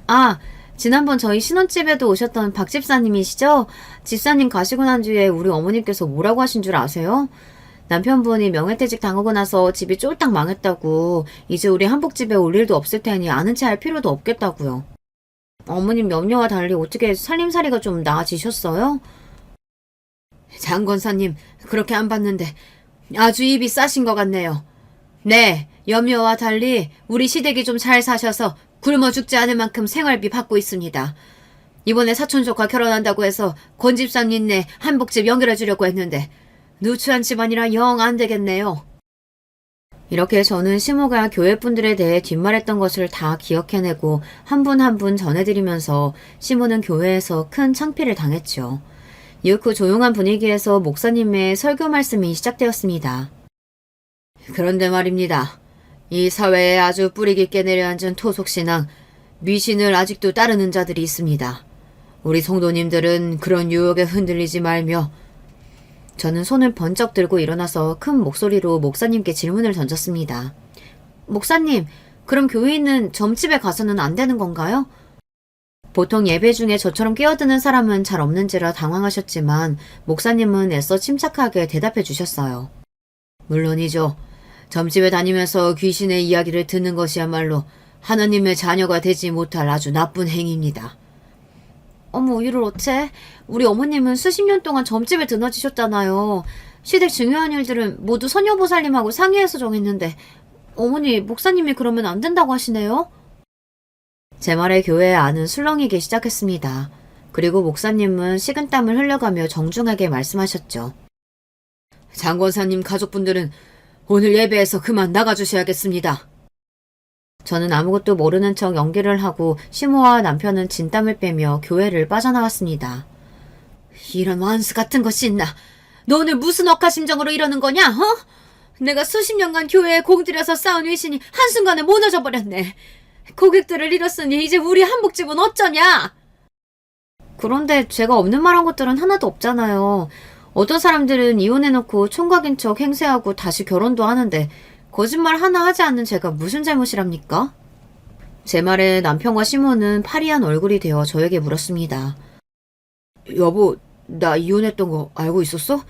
아, 지난번 저희 신혼집에도 오셨던 박 집사님이시죠? 집사님 가시고 난 뒤에 우리 어머님께서 뭐라고 하신 줄 아세요? 남편분이 명예퇴직 당하고 나서 집이 쫄딱 망했다고, 이제 우리 한복집에 올 일도 없을 테니 아는 체 할 필요도 없겠다고요. 어머님 염려와 달리 어떻게 살림살이가 좀 나아지셨어요? 장 권사님, 그렇게 안 봤는데 아주 입이 싸신 것 같네요. 네, 염려와 달리 우리 시댁이 좀 잘 사셔서 굶어 죽지 않을 만큼 생활비 받고 있습니다. 이번에 사촌 조카 결혼한다고 해서 권 집사님네 한복집 연결해 주려고 했는데 누추한 집안이라 영 안 되겠네요. 이렇게 저는 시모가 교회분들에 대해 뒷말했던 것을 다 기억해내고 한 분 한 분 전해드리면서 시모는 교회에서 큰 창피를 당했죠. 이윽고 조용한 분위기에서 목사님의 설교 말씀이 시작되었습니다. 그런데 말입니다. 이 사회에 아주 뿌리 깊게 내려앉은 토속신앙, 미신을 아직도 따르는 자들이 있습니다. 우리 성도님들은 그런 유혹에 흔들리지 말며. 저는 손을 번쩍 들고 일어나서 큰 목소리로 목사님께 질문을 던졌습니다. 목사님, 그럼 교인은 점집에 가서는 안 되는 건가요? 보통 예배 중에 저처럼 끼어드는 사람은 잘 없는지라 당황하셨지만 목사님은 애써 침착하게 대답해 주셨어요. 물론이죠. 점집에 다니면서 귀신의 이야기를 듣는 것이야말로 하나님의 자녀가 되지 못할 아주 나쁜 행위입니다. 어머, 이를 어째? 우리 어머님은 수십 년 동안 점집에 드나지셨잖아요. 시댁 중요한 일들은 모두 선녀보살님하고 상의해서 정했는데 어머니, 목사님이 그러면 안 된다고 하시네요? 제 말에 교회의 안은 술렁이기 시작했습니다. 그리고 목사님은 식은땀을 흘려가며 정중하게 말씀하셨죠. 장권사님 가족분들은 오늘 예배에서 그만 나가주셔야겠습니다. 저는 아무것도 모르는 척 연기를 하고 시모와 남편은 진땀을 빼며 교회를 빠져나갔습니다. 이런 완수 같은 것이 있나? 너 오늘 무슨 억하심정으로 이러는 거냐? 어? 내가 수십 년간 교회에 공들여서 쌓은 위신이 한순간에 무너져 버렸네. 고객들을 잃었으니 이제 우리 한복집은 어쩌냐? 그런데 제가 없는 말 한 것들은 하나도 없잖아요. 어떤 사람들은 이혼해놓고 총각인 척 행세하고 다시 결혼도 하는데 거짓말 하나 하지 않는 제가 무슨 잘못이랍니까? 제 말에 남편과 시모는 파리한 얼굴이 되어 저에게 물었습니다. 여보, 나 이혼했던 거 알고 있었어?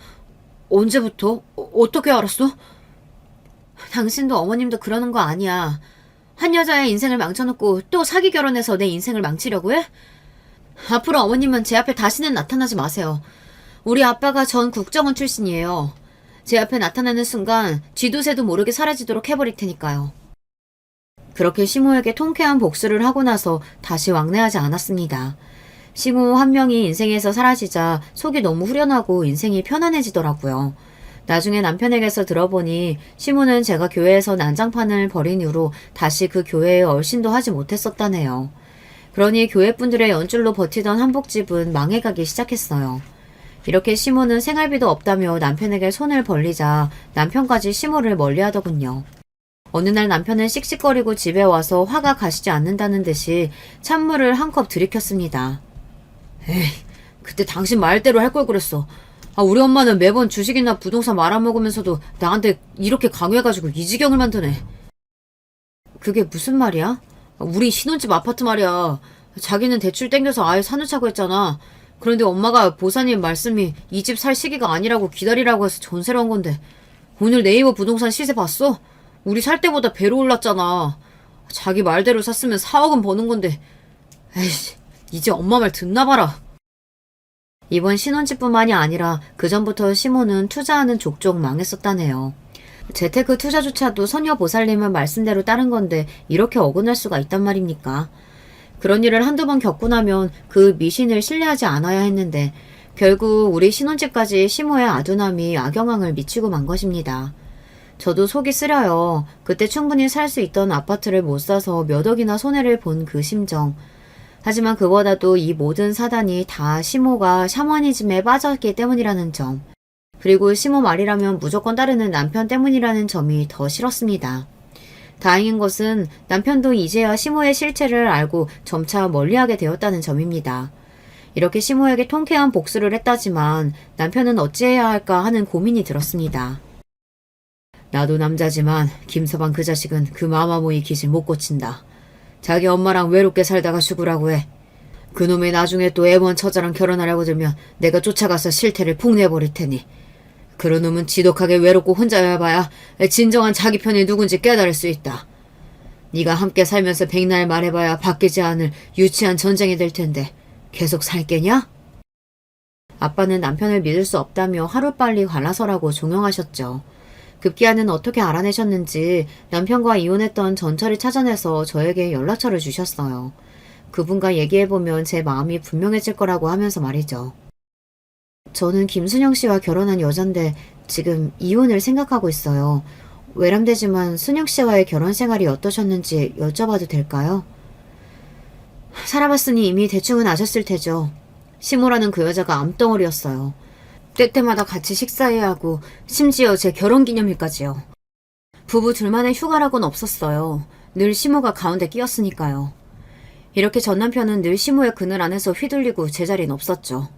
언제부터? 어떻게 알았어? 당신도 어머님도 그러는 거 아니야. 한 여자의 인생을 망쳐놓고 또 사기 결혼해서 내 인생을 망치려고 해? 앞으로 어머님은 제 앞에 다시는 나타나지 마세요. 우리 아빠가 전 국정원 출신이에요. 제 앞에 나타나는 순간 쥐도 새도 모르게 사라지도록 해버릴 테니까요. 그렇게 시모에게 통쾌한 복수를 하고 나서 다시 왕래하지 않았습니다. 시모 한 명이 인생에서 사라지자 속이 너무 후련하고 인생이 편안해지더라고요. 나중에 남편에게서 들어보니 시모는 제가 교회에서 난장판을 벌인 이후로 다시 그 교회에 얼씬도 하지 못했었다네요. 그러니 교회분들의 연줄로 버티던 한복집은 망해가기 시작했어요. 이렇게 시모는 생활비도 없다며 남편에게 손을 벌리자 남편까지 시모를 멀리하더군요. 어느 날 남편은 씩씩거리고 집에 와서 화가 가시지 않는다는 듯이 찬물을 한 컵 들이켰습니다. 에이, 그때 당신 말대로 할 걸 그랬어. 우리 엄마는 매번 주식이나 부동산 말아먹으면서도 나한테 이렇게 강요해가지고 이 지경을 만드네. 그게 무슨 말이야? 우리 신혼집 아파트 말이야. 자기는 대출 땡겨서 아예 사놓자고 했잖아. 그런데 엄마가 보사님 말씀이 이 집 살 시기가 아니라고 기다리라고 해서 전세로 한 건데 오늘 네이버 부동산 시세 봤어? 우리 살 때보다 배로 올랐잖아. 자기 말대로 샀으면 4억은 버는 건데 에이씨, 이제 엄마 말 듣나 봐라. 이번 신혼집뿐만이 아니라 그전부터 시모는 투자하는 족족 망했었다네요. 재테크 투자조차도 선녀보살님은 말씀대로 따른 건데 이렇게 어긋날 수가 있단 말입니까? 그런 일을 한두 번 겪고 나면 그 미신을 신뢰하지 않아야 했는데 결국 우리 신혼집까지 시모의 아둔함이 악영향을 미치고 만 것입니다. 저도 속이 쓰려요. 그때 충분히 살 수 있던 아파트를 못 사서 몇 억이나 손해를 본 그 심정. 하지만 그보다도 이 모든 사단이 다 시모가 샤머니즘에 빠졌기 때문이라는 점. 그리고 시모 말이라면 무조건 따르는 남편 때문이라는 점이 더 싫었습니다. 다행인 것은 남편도 이제야 시모의 실체를 알고 점차 멀리하게 되었다는 점입니다. 이렇게 시모에게 통쾌한 복수를 했다지만 남편은 어찌해야 할까 하는 고민이 들었습니다. 나도 남자지만 김서방 그 자식은 그 마마무이 기질 못 고친다. 자기 엄마랑 외롭게 살다가 죽으라고 해. 그놈이 나중에 또 애먼 처자랑 결혼하려고 들면 내가 쫓아가서 실태를 폭내버릴 테니. 그런 놈은 지독하게 외롭고 혼자여봐야 진정한 자기 편이 누군지 깨달을 수 있다. 네가 함께 살면서 백날 말해봐야 바뀌지 않을 유치한 전쟁이 될 텐데 계속 살겠냐? 아빠는 남편을 믿을 수 없다며 하루빨리 관라서라고 종용하셨죠. 급기야는 어떻게 알아내셨는지 남편과 이혼했던 전철을 찾아내서 저에게 연락처를 주셨어요. 그분과 얘기해보면 제 마음이 분명해질 거라고 하면서 말이죠. 저는 김순영 씨와 결혼한 여잔데 지금 이혼을 생각하고 있어요. 외람되지만 순영 씨와의 결혼 생활이 어떠셨는지 여쭤봐도 될까요? 살아봤으니 이미 대충은 아셨을 테죠. 시모라는 그 여자가 암덩어리였어요. 때때마다 같이 식사해야 하고 심지어 제 결혼기념일까지요. 부부 둘만의 휴가라고는 없었어요. 늘 시모가 가운데 끼었으니까요. 이렇게 전 남편은 늘 시모의 그늘 안에서 휘둘리고 제자리는 없었죠.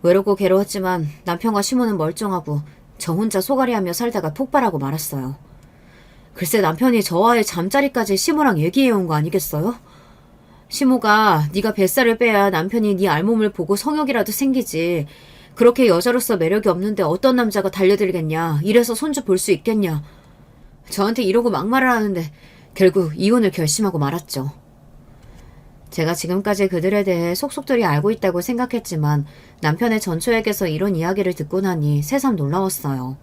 외롭고 괴로웠지만 남편과 시모는 멀쩡하고 저 혼자 소갈이하며 살다가 폭발하고 말았어요. 글쎄 남편이 저와의 잠자리까지 시모랑 얘기해온 거 아니겠어요? 시모가 네가 뱃살을 빼야 남편이 네 알몸을 보고 성욕이라도 생기지. 그렇게 여자로서 매력이 없는데 어떤 남자가 달려들겠냐. 이래서 손주 볼 수 있겠냐. 저한테 이러고 막말을 하는데 결국 이혼을 결심하고 말았죠. 제가 지금까지 그들에 대해 속속들이 알고 있다고 생각했지만 남편의 전초에게서 이런 이야기를 듣고 나니 새삼 놀라웠어요.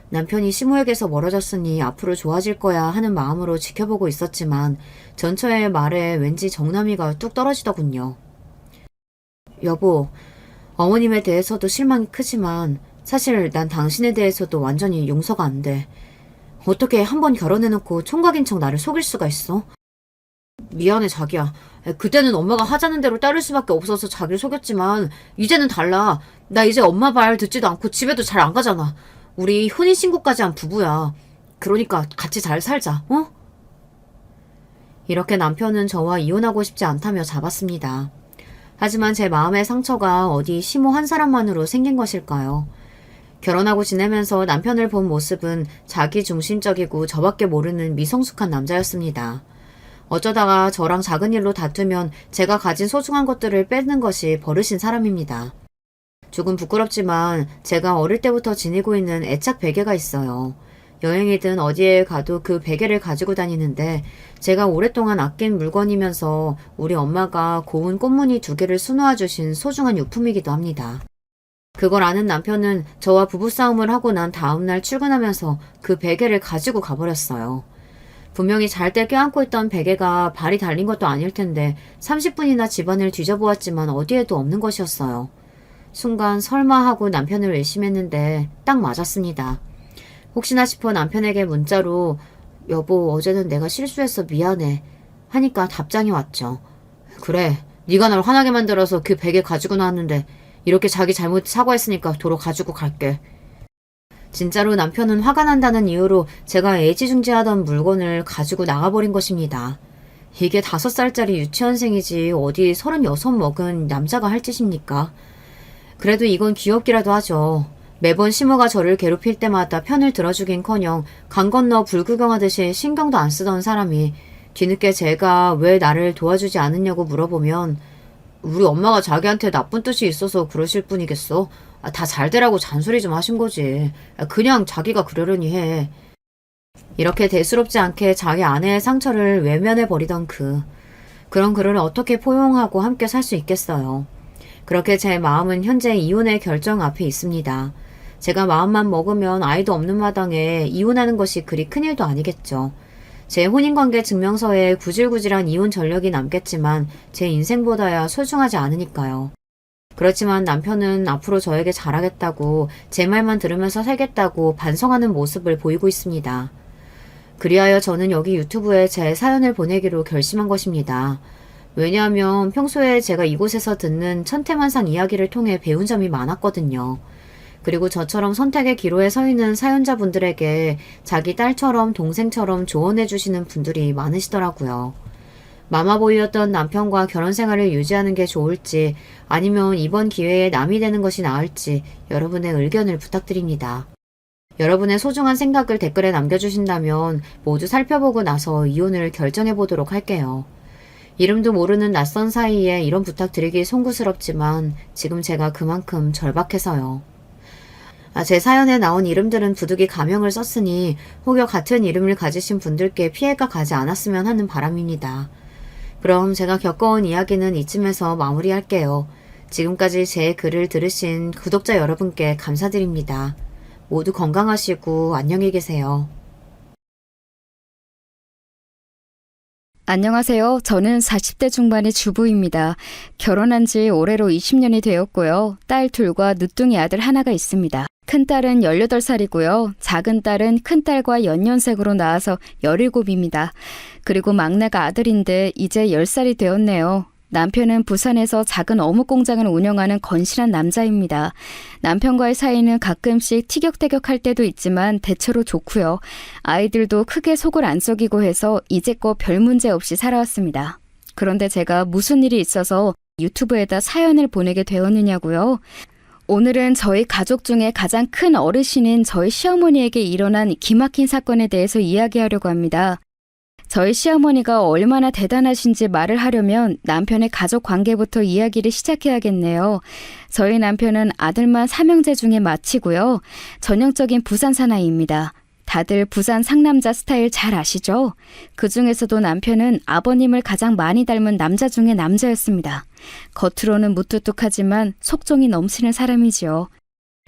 남편이 시모에게서 멀어졌으니 앞으로 좋아질 거야 하는 마음으로 지켜보고 있었지만 전처의 말에 왠지 정남이가 뚝 떨어지더군요. 여보, 어머님에 대해서도 실망이 크지만 사실 난 당신에 대해서도 완전히 용서가 안 돼. 어떻게 한 번 결혼해놓고 총각인 척 나를 속일 수가 있어? 미안해 자기야. 그때는 엄마가 하자는 대로 따를 수밖에 없어서 자기를 속였지만 이제는 달라. 나 이제 엄마 말 듣지도 않고 집에도 잘 안 가잖아. 우리 혼인신고까지 한 부부야. 그러니까 같이 잘 살자, 어? 이렇게 남편은 저와 이혼하고 싶지 않다며 잡았습니다. 하지만 제 마음의 상처가 어디 시모 한 사람만으로 생긴 것일까요? 결혼하고 지내면서 남편을 본 모습은 자기 중심적이고 저밖에 모르는 미성숙한 남자였습니다. 어쩌다가 저랑 작은 일로 다투면 제가 가진 소중한 것들을 뺏는 것이 버릇인 사람입니다. 조금 부끄럽지만 제가 어릴 때부터 지니고 있는 애착 베개가 있어요. 여행이든 어디에 가도 그 베개를 가지고 다니는데 제가 오랫동안 아낀 물건이면서 우리 엄마가 고운 꽃무늬 2개를 수놓아 주신 소중한 유품이기도 합니다. 그걸 아는 남편은 저와 부부싸움을 하고 난 다음날 출근하면서 그 베개를 가지고 가버렸어요. 분명히 잘 때 껴안고 있던 베개가 발이 달린 것도 아닐 텐데 30분이나 집안을 뒤져보았지만 어디에도 없는 것이었어요. 순간 설마 하고 남편을 의심했는데 딱 맞았습니다. 혹시나 싶어 남편에게 문자로 여보 어제는 내가 실수해서 미안해 하니까 답장이 왔죠. 그래 네가 날 화나게 만들어서 그 베개 가지고 나왔는데 이렇게 자기 잘못 사과했으니까 도로 가지고 갈게. 진짜로 남편은 화가 난다는 이유로 제가 애지중지하던 물건을 가지고 나가버린 것입니다. 이게 5살짜리 유치원생이지 어디 36 먹은 남자가 할 짓입니까? 그래도 이건 귀엽기라도 하죠. 매번 시모가 저를 괴롭힐 때마다 편을 들어주긴커녕 강 건너 불구경하듯이 신경도 안 쓰던 사람이 뒤늦게 제가 왜 나를 도와주지 않느냐고 물어보면 우리 엄마가 자기한테 나쁜 뜻이 있어서 그러실 뿐이겠어. 다 잘되라고 잔소리 좀 하신 거지. 그냥 자기가 그러려니 해. 이렇게 대수롭지 않게 자기 아내의 상처를 외면해버리던 그런 그를 어떻게 포용하고 함께 살 수 있겠어요. 그렇게 제 마음은 현재 이혼의 결정 앞에 있습니다. 제가 마음만 먹으면 아이도 없는 마당에 이혼하는 것이 그리 큰일도 아니겠죠. 제 혼인관계 증명서에 구질구질한 이혼 전력이 남겠지만 제 인생보다야 소중하지 않으니까요. 그렇지만 남편은 앞으로 저에게 잘하겠다고 제 말만 들으면서 살겠다고 반성하는 모습을 보이고 있습니다. 그리하여 저는 여기 유튜브에 제 사연을 보내기로 결심한 것입니다. 왜냐하면 평소에 제가 이곳에서 듣는 천태만상 이야기를 통해 배운 점이 많았거든요. 그리고 저처럼 선택의 기로에 서 있는 사연자분들에게 자기 딸처럼 동생처럼 조언해 주시는 분들이 많으시더라고요. 마마보이였던 남편과 결혼 생활을 유지하는 게 좋을지 아니면 이번 기회에 남이 되는 것이 나을지 여러분의 의견을 부탁드립니다. 여러분의 소중한 생각을 댓글에 남겨주신다면 모두 살펴보고 나서 이혼을 결정해 보도록 할게요. 이름도 모르는 낯선 사이에 이런 부탁드리기 송구스럽지만 지금 제가 그만큼 절박해서요. 제 사연에 나온 이름들은 부득이 가명을 썼으니 혹여 같은 이름을 가지신 분들께 피해가 가지 않았으면 하는 바람입니다. 그럼 제가 겪어온 이야기는 이쯤에서 마무리할게요. 지금까지 제 글을 들으신 구독자 여러분께 감사드립니다. 모두 건강하시고 안녕히 계세요. 안녕하세요. 저는 40대 중반의 주부입니다. 결혼한 지 올해로 20년이 되었고요. 딸 둘과 늦둥이 아들 하나가 있습니다. 큰딸은 18살이고요. 작은 딸은 큰딸과 연년생으로 낳아서 17입니다. 그리고 막내가 아들인데 이제 10살이 되었네요. 남편은 부산에서 작은 어묵 공장을 운영하는 건실한 남자입니다. 남편과의 사이는 가끔씩 티격태격할 때도 있지만 대체로 좋고요. 아이들도 크게 속을 안 썩이고 해서 이제껏 별 문제 없이 살아왔습니다. 그런데 제가 무슨 일이 있어서 유튜브에다 사연을 보내게 되었느냐고요? 오늘은 저희 가족 중에 가장 큰 어르신인 저희 시어머니에게 일어난 기막힌 사건에 대해서 이야기하려고 합니다. 저희 시어머니가 얼마나 대단하신지 말을 하려면 남편의 가족 관계부터 이야기를 시작해야겠네요. 저희 남편은 아들만 3형제 중에 맏이고요. 전형적인 부산 사나이입니다. 다들 부산 상남자 스타일 잘 아시죠? 그 중에서도 남편은 아버님을 가장 많이 닮은 남자 중에 남자였습니다. 겉으로는 무뚝뚝하지만 속정이 넘치는 사람이지요.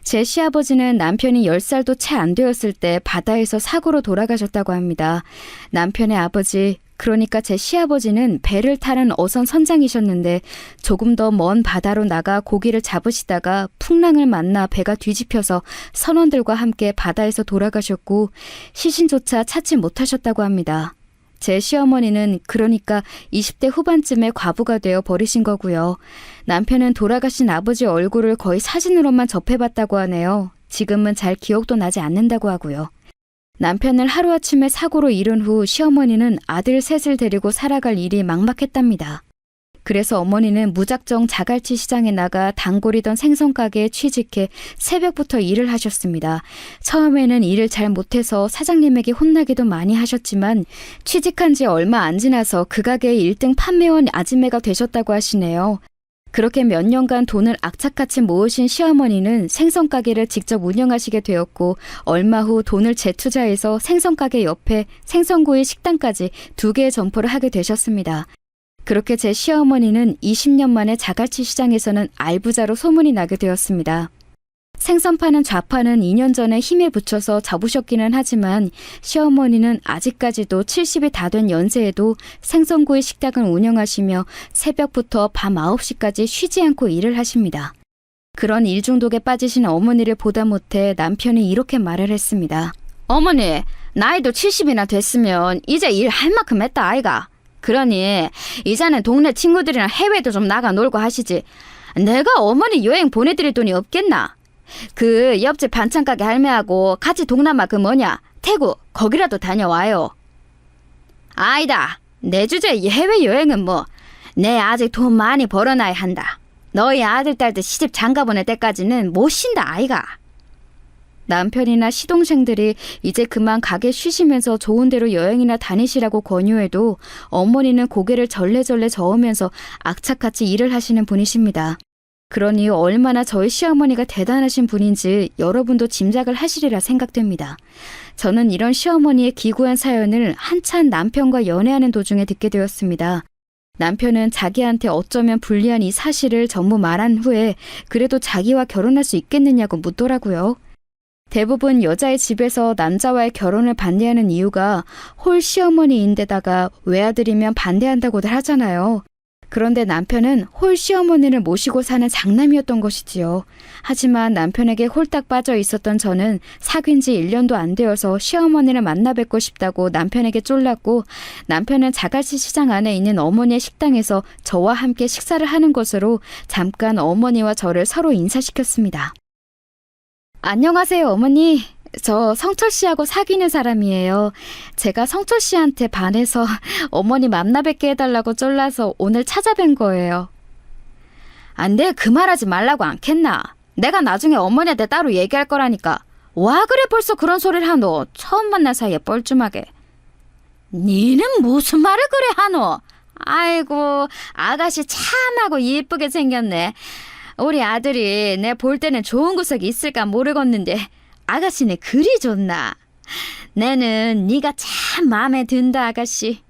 제 시아버지는 남편이 10살도 채 안 되었을 때 바다에서 사고로 돌아가셨다고 합니다. 남편의 아버지, 그러니까 제 시아버지는 배를 타는 어선 선장이셨는데 조금 더 먼 바다로 나가 고기를 잡으시다가 풍랑을 만나 배가 뒤집혀서 선원들과 함께 바다에서 돌아가셨고 시신조차 찾지 못하셨다고 합니다. 제 시어머니는 그러니까 20대 후반쯤에 과부가 되어 버리신 거고요. 남편은 돌아가신 아버지 얼굴을 거의 사진으로만 접해봤다고 하네요. 지금은 잘 기억도 나지 않는다고 하고요. 남편을 하루아침에 사고로 잃은 후 시어머니는 아들 셋을 데리고 살아갈 일이 막막했답니다. 그래서 어머니는 무작정 자갈치 시장에 나가 단골이던 생선가게에 취직해 새벽부터 일을 하셨습니다. 처음에는 일을 잘 못해서 사장님에게 혼나기도 많이 하셨지만 취직한 지 얼마 안 지나서 그 가게의 1등 판매원 아지매가 되셨다고 하시네요. 그렇게 몇 년간 돈을 악착같이 모으신 시어머니는 생선가게를 직접 운영하시게 되었고 얼마 후 돈을 재투자해서 생선가게 옆에 생선구이 식당까지 2개의 점포를 하게 되셨습니다. 그렇게 제 시어머니는 20년 만에 자갈치 시장에서는 알부자로 소문이 나게 되었습니다. 생선 파는 좌파는 2년 전에 힘에 부쳐서 접으셨기는 하지만 시어머니는 아직까지도 70이 다 된 연세에도 생선구이 식당을 운영하시며 새벽부터 밤 9시까지 쉬지 않고 일을 하십니다. 그런 일 중독에 빠지신 어머니를 보다 못해 남편이 이렇게 말을 했습니다. 어머니, 나이도 70이나 됐으면 이제 일 할 만큼 했다 아이가. 그러니 이제는 동네 친구들이랑 해외도 좀 나가 놀고 하시지. 내가 어머니 여행 보내드릴 돈이 없겠나? 그 옆집 반찬가게 할매하고 같이 동남아 그 뭐냐 태국 거기라도 다녀와요. 아니다. 내 주제 이 해외여행은 뭐 내 아직 돈 많이 벌어놔야 한다. 너희 아들 딸들 시집 장가 보낼 때까지는 못 쉰다 아이가. 남편이나 시동생들이 이제 그만 가게 쉬시면서 좋은 데로 여행이나 다니시라고 권유해도 어머니는 고개를 절레절레 저으면서 악착같이 일을 하시는 분이십니다. 그러니 얼마나 저희 시어머니가 대단하신 분인지 여러분도 짐작을 하시리라 생각됩니다. 저는 이런 시어머니의 기구한 사연을 한참 남편과 연애하는 도중에 듣게 되었습니다. 남편은 자기한테 어쩌면 불리한 이 사실을 전부 말한 후에 그래도 자기와 결혼할 수 있겠느냐고 묻더라고요. 대부분 여자의 집에서 남자와의 결혼을 반대하는 이유가 홀 시어머니인데다가 외아들이면 반대한다고들 하잖아요. 그런데 남편은 홀 시어머니를 모시고 사는 장남이었던 것이지요. 하지만 남편에게 홀딱 빠져 있었던 저는 사귄 지 1년도 안 되어서 시어머니를 만나 뵙고 싶다고 남편에게 쫄랐고, 남편은 자갈치 시장 안에 있는 어머니의 식당에서 저와 함께 식사를 하는 것으로 잠깐 어머니와 저를 서로 인사시켰습니다. 안녕하세요, 어머니. 저 성철 씨하고 사귀는 사람이에요. 제가 성철 씨한테 반해서 어머니 만나 뵙게 해달라고 쫄라서 오늘 찾아뵌 거예요. 안 돼, 그 말하지 말라고 않겠나? 내가 나중에 어머니한테 따로 얘기할 거라니까. 와 그래 벌써 그런 소리를 하노? 처음 만난 사이에 뻘쭘하게. 니는 무슨 말을 그래 하노? 아이고, 아가씨 참하고 예쁘게 생겼네. 우리 아들이 내 볼 때는 좋은 구석이 있을까 모르겠는데 아가씨네 그리 좋나? 내는 네가 참 마음에 든다, 아가씨.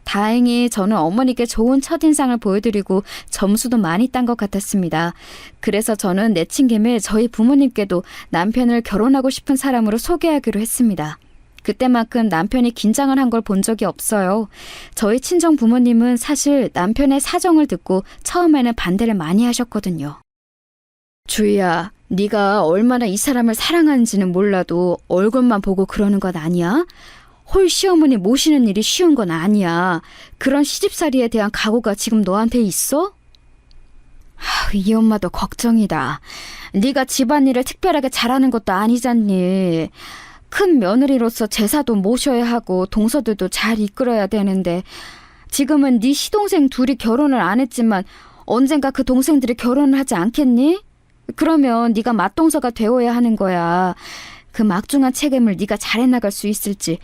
다행히 저는 어머니께 좋은 첫인상을 보여드리고 점수도 많이 딴 것 같았습니다. 그래서 저는 내친 김에 저희 부모님께도 남편을 결혼하고 싶은 사람으로 소개하기로 했습니다. 그때만큼 남편이 긴장을 한 걸 본 적이 없어요. 저희 친정 부모님은 사실 남편의 사정을 듣고 처음에는 반대를 많이 하셨거든요. 주희야, 네가 얼마나 이 사람을 사랑하는지는 몰라도 얼굴만 보고 그러는 건 아니야? 홀 시어머니 모시는 일이 쉬운 건 아니야. 그런 시집살이에 대한 각오가 지금 너한테 있어? 이 엄마도 걱정이다. 네가 집안일을 특별하게 잘하는 것도 아니잖니. 큰 며느리로서 제사도 모셔야 하고 동서들도 잘 이끌어야 되는데 지금은 네 시동생 둘이 결혼을 안 했지만 언젠가 그 동생들이 결혼을 하지 않겠니? 그러면 네가 맏동서가 되어야 하는 거야. 그 막중한 책임을 네가 잘 해나갈 수 있을지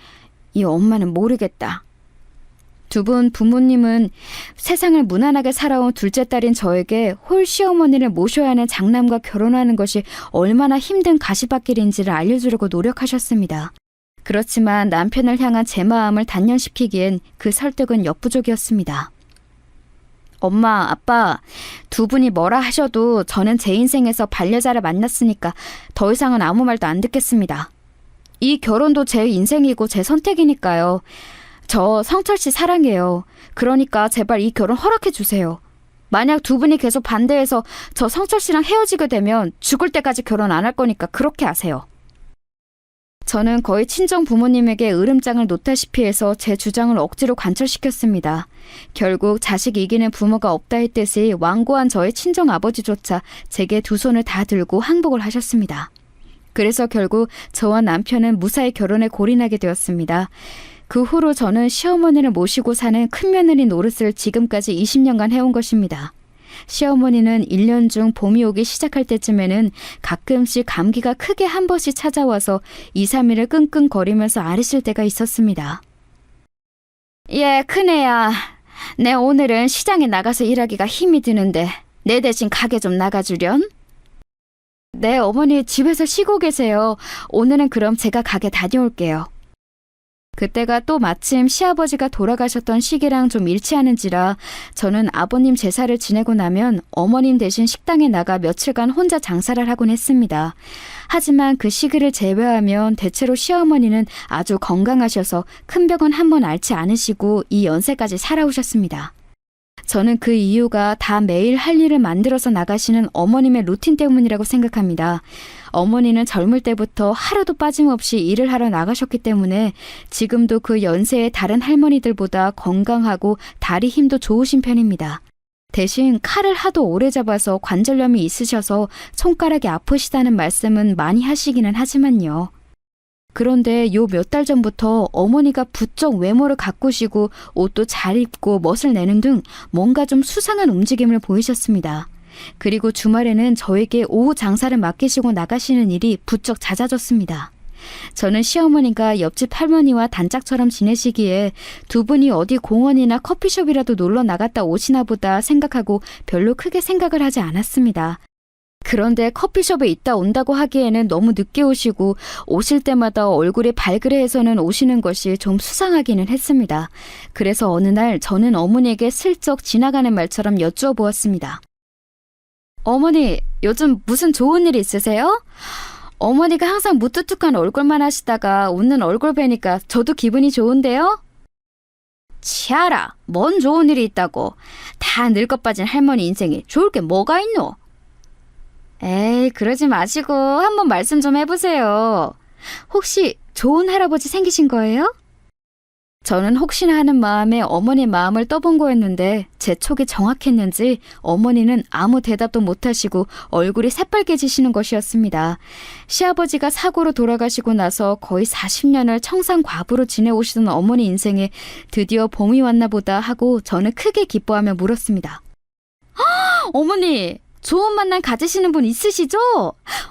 이 엄마는 모르겠다. 두 분 부모님은 세상을 무난하게 살아온 둘째 딸인 저에게 홀 시어머니를 모셔야 하는 장남과 결혼하는 것이 얼마나 힘든 가시밭길인지를 알려주려고 노력하셨습니다. 그렇지만 남편을 향한 제 마음을 단련시키기엔 그 설득은 역부족이었습니다. 엄마, 아빠, 두 분이 뭐라 하셔도 저는 제 인생에서 반려자를 만났으니까 더 이상은 아무 말도 안 듣겠습니다. 이 결혼도 제 인생이고 제 선택이니까요. 저 성철 씨 사랑해요. 그러니까 제발 이 결혼 허락해 주세요. 만약 두 분이 계속 반대해서 저 성철 씨랑 헤어지게 되면 죽을 때까지 결혼 안 할 거니까 그렇게 하세요. 저는 거의 친정 부모님에게 으름장을 놓다시피 해서 제 주장을 억지로 관철시켰습니다. 결국 자식 이기는 부모가 없다 했듯이 완고한 저의 친정 아버지조차 제게 두 손을 다 들고 항복을 하셨습니다. 그래서 결국 저와 남편은 무사히 결혼에 골인하게 되었습니다. 그 후로 저는 시어머니를 모시고 사는 큰며느리 노릇을 지금까지 20년간 해온 것입니다. 시어머니는 1년 중 봄이 오기 시작할 때쯤에는 가끔씩 감기가 크게 한 번씩 찾아와서 2, 3일을 끙끙거리면서 앓으실 때가 있었습니다. 예, 큰애야. 내 오늘은 시장에 나가서 일하기가 힘이 드는데 내 대신 가게 좀 나가주련? 네, 어머니 집에서 쉬고 계세요. 오늘은 그럼 제가 가게 다녀올게요. 그때가 또 마침 시아버지가 돌아가셨던 시기랑 좀 일치하는지라 저는 아버님 제사를 지내고 나면 어머님 대신 식당에 나가 며칠간 혼자 장사를 하곤 했습니다. 하지만 그 시기를 제외하면 대체로 시어머니는 아주 건강하셔서 큰 병은 한 번 앓지 않으시고 이 연세까지 살아오셨습니다. 저는 그 이유가 다 매일 할 일을 만들어서 나가시는 어머님의 루틴 때문이라고 생각합니다. 어머니는 젊을 때부터 하루도 빠짐없이 일을 하러 나가셨기 때문에 지금도 그 연세의 다른 할머니들보다 건강하고 다리 힘도 좋으신 편입니다. 대신 칼을 하도 오래 잡아서 관절염이 있으셔서 손가락이 아프시다는 말씀은 많이 하시기는 하지만요. 그런데 요 몇 달 전부터 어머니가 부쩍 외모를 가꾸시고 옷도 잘 입고 멋을 내는 등 뭔가 좀 수상한 움직임을 보이셨습니다. 그리고 주말에는 저에게 오후 장사를 맡기시고 나가시는 일이 부쩍 잦아졌습니다. 저는 시어머니가 옆집 할머니와 단짝처럼 지내시기에 두 분이 어디 공원이나 커피숍이라도 놀러 나갔다 오시나 보다 생각하고 별로 크게 생각을 하지 않았습니다. 그런데 커피숍에 있다 온다고 하기에는 너무 늦게 오시고 오실 때마다 얼굴이 발그레해서는 오시는 것이 좀 수상하기는 했습니다. 그래서 어느 날 저는 어머니에게 슬쩍 지나가는 말처럼 여쭈어보았습니다. 어머니, 요즘 무슨 좋은 일 있으세요? 어머니가 항상 무뚝뚝한 얼굴만 하시다가 웃는 얼굴 뵈니까 저도 기분이 좋은데요? 치아라, 뭔 좋은 일이 있다고. 다 늙어 빠진 할머니 인생에 좋을 게 뭐가 있노? 에이, 그러지 마시고 한번 말씀 좀 해보세요. 혹시 좋은 할아버지 생기신 거예요? 저는 혹시나 하는 마음에 어머니 마음을 떠본 거였는데 제 촉이 정확했는지 어머니는 아무 대답도 못하시고 얼굴이 새빨개지시는 것이었습니다. 시아버지가 사고로 돌아가시고 나서 거의 40년을 청산과부로 지내오시던 어머니 인생에 드디어 봄이 왔나 보다 하고 저는 크게 기뻐하며 물었습니다. 어머니, 좋은 만남 가지시는 분 있으시죠?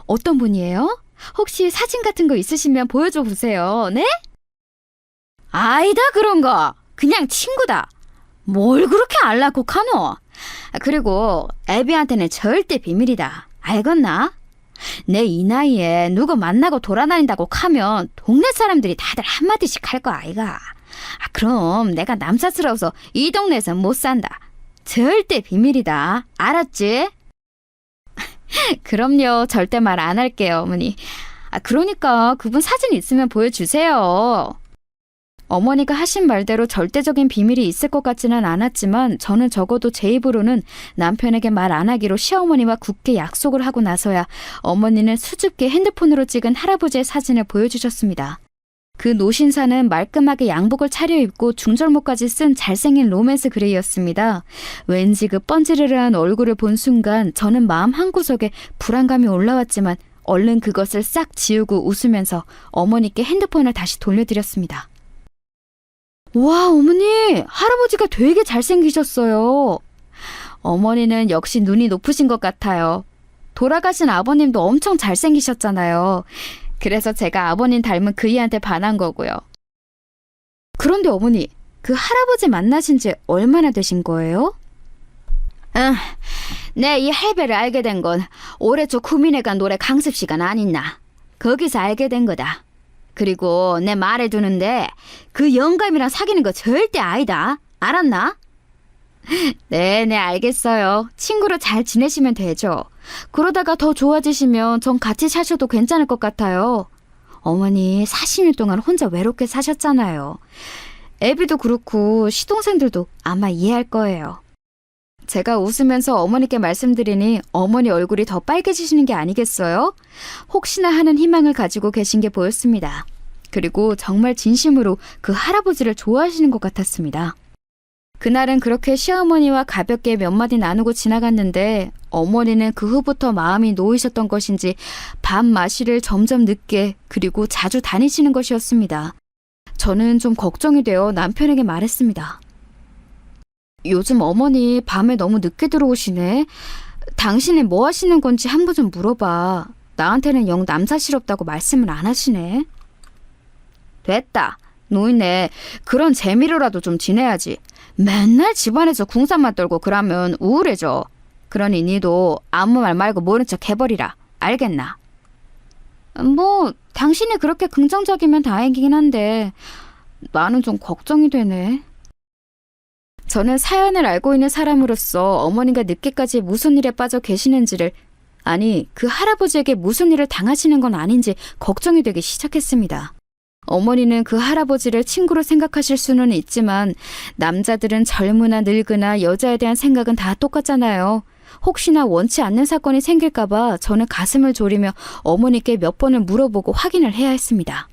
어떤 분이에요? 혹시 사진 같은 거 있으시면 보여줘 보세요. 네? 아이다 그런 거. 그냥 친구다. 뭘 그렇게 알라곡하노? 그리고 애비한테는 절대 비밀이다. 알겠나? 내 이 나이에 누구 만나고 돌아다닌다고 하면 동네 사람들이 다들 한마디씩 할 거 아이가. 그럼 내가 남사스러워서 이 동네에서 못 산다. 절대 비밀이다. 알았지? 그럼요. 절대 말 안 할게요, 어머니. 그러니까 그분 사진 있으면 보여주세요. 어머니가 하신 말대로 절대적인 비밀이 있을 것 같지는 않았지만 저는 적어도 제 입으로는 남편에게 말 안 하기로 시어머니와 굳게 약속을 하고 나서야 어머니는 수줍게 핸드폰으로 찍은 할아버지의 사진을 보여주셨습니다. 그 노신사는 말끔하게 양복을 차려입고 중절모까지 쓴 잘생긴 로맨스 그레이였습니다. 왠지 그 번지르르한 얼굴을 본 순간 저는 마음 한구석에 불안감이 올라왔지만 얼른 그것을 싹 지우고 웃으면서 어머니께 핸드폰을 다시 돌려드렸습니다. 와, 어머니, 할아버지가 되게 잘생기셨어요. 어머니는 역시 눈이 높으신 것 같아요. 돌아가신 아버님도 엄청 잘생기셨잖아요. 그래서 제가 아버님 닮은 그이한테 반한 거고요. 그런데 어머니, 그 할아버지 만나신 지 얼마나 되신 거예요? 내 이 할배를 알게 된 건 올해 초 구민회 간 노래 강습 시간 아니나. 거기서 알게 된 거다. 그리고 내 말해 두는데 그 영감이랑 사귀는 거 절대 아니다. 알았나? 네네, 알겠어요. 친구로 잘 지내시면 되죠. 그러다가 더 좋아지시면 전 같이 사셔도 괜찮을 것 같아요. 어머니 40년 동안 혼자 외롭게 사셨잖아요. 애비도 그렇고 시동생들도 아마 이해할 거예요. 제가 웃으면서 어머니께 말씀드리니 어머니 얼굴이 더 빨개지시는 게 아니겠어요? 혹시나 하는 희망을 가지고 계신 게 보였습니다. 그리고 정말 진심으로 그 할아버지를 좋아하시는 것 같았습니다. 그날은 그렇게 시어머니와 가볍게 몇 마디 나누고 지나갔는데 어머니는 그 후부터 마음이 놓이셨던 것인지 밤 마시를 점점 늦게 그리고 자주 다니시는 것이었습니다. 저는 좀 걱정이 되어 남편에게 말했습니다. 요즘 어머니 밤에 너무 늦게 들어오시네. 당신이 뭐 하시는 건지 한 번 좀 물어봐. 나한테는 영 남사스럽다고 말씀을 안 하시네. 됐다. 노인네, 그런 재미로라도 좀 지내야지. 맨날 집안에서 궁상만 떨고 그러면 우울해져. 그러니 니도 아무 말 말고 모른 척 해버리라. 알겠나? 뭐 당신이 그렇게 긍정적이면 다행이긴 한데 나는 좀 걱정이 되네. 저는 사연을 알고 있는 사람으로서 어머니가 늦게까지 무슨 일에 빠져 계시는지를, 아니 그 할아버지에게 무슨 일을 당하시는 건 아닌지 걱정이 되기 시작했습니다. 어머니는 그 할아버지를 친구로 생각하실 수는 있지만 남자들은 젊으나 늙으나 여자에 대한 생각은 다 똑같잖아요. 혹시나 원치 않는 사건이 생길까봐 저는 가슴을 졸이며 어머니께 몇 번을 물어보고 확인을 해야 했습니다.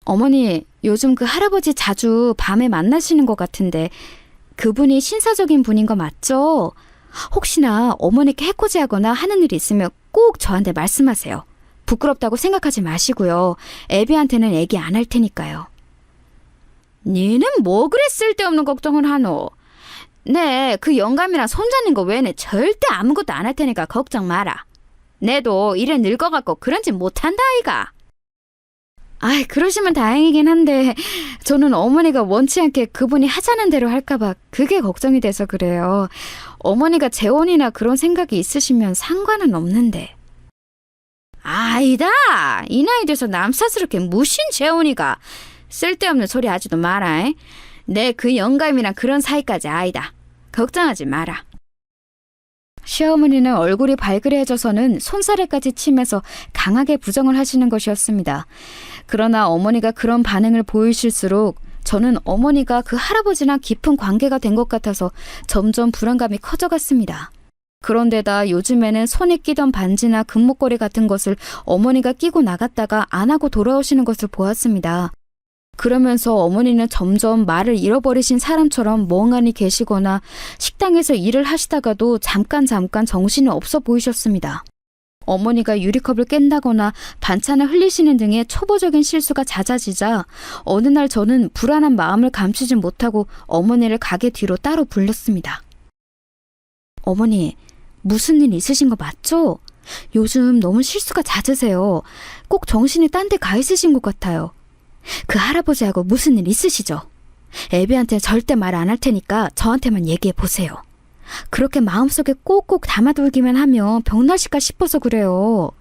어머니, 요즘 그 할아버지 자주 밤에 만나시는 것 같은데 그분이 신사적인 분인 거 맞죠? 혹시나 어머니께 해코지하거나 하는 일이 있으면 꼭 저한테 말씀하세요. 부끄럽다고 생각하지 마시고요. 애비한테는 얘기 안 할 테니까요. 니는 뭐 그래 쓸데없는 걱정을 하노? 네, 그 영감이랑 손잡는 거 외에는 절대 아무것도 안 할 테니까 걱정 마라. 내도 이래 늙어갖고 그런 짓 못한다 아이가. 아이, 그러시면 다행이긴 한데 저는 어머니가 원치 않게 그분이 하자는 대로 할까봐 그게 걱정이 돼서 그래요. 어머니가 재혼이나 그런 생각이 있으시면 상관은 없는데. 아이다, 이 나이 돼서 남사스럽게 무슨 재혼이가. 쓸데없는 소리 하지도 마라. 내 그 영감이랑 그런 사이까지 아이다. 걱정하지 마라. 시어머니는 얼굴이 발그레해져서는 손사래까지 치면서 강하게 부정을 하시는 것이었습니다. 그러나 어머니가 그런 반응을 보이실수록 저는 어머니가 그 할아버지랑 깊은 관계가 된 것 같아서 점점 불안감이 커져갔습니다. 그런데다 요즘에는 손에 끼던 반지나 금목걸이 같은 것을 어머니가 끼고 나갔다가 안 하고 돌아오시는 것을 보았습니다. 그러면서 어머니는 점점 말을 잃어버리신 사람처럼 멍하니 계시거나 식당에서 일을 하시다가도 잠깐 정신이 없어 보이셨습니다. 어머니가 유리컵을 깬다거나 반찬을 흘리시는 등의 초보적인 실수가 잦아지자 어느 날 저는 불안한 마음을 감추지 못하고 어머니를 가게 뒤로 따로 불렀습니다. 어머니, 무슨 일 있으신 거 맞죠? 요즘 너무 실수가 잦으세요. 꼭 정신이 딴 데 가 있으신 것 같아요. 그 할아버지하고 무슨 일 있으시죠? 애비한테 절대 말 안 할 테니까 저한테만 얘기해 보세요. 그렇게 마음속에 꼭꼭 담아두기만 하면 병나실까 싶어서 그래요.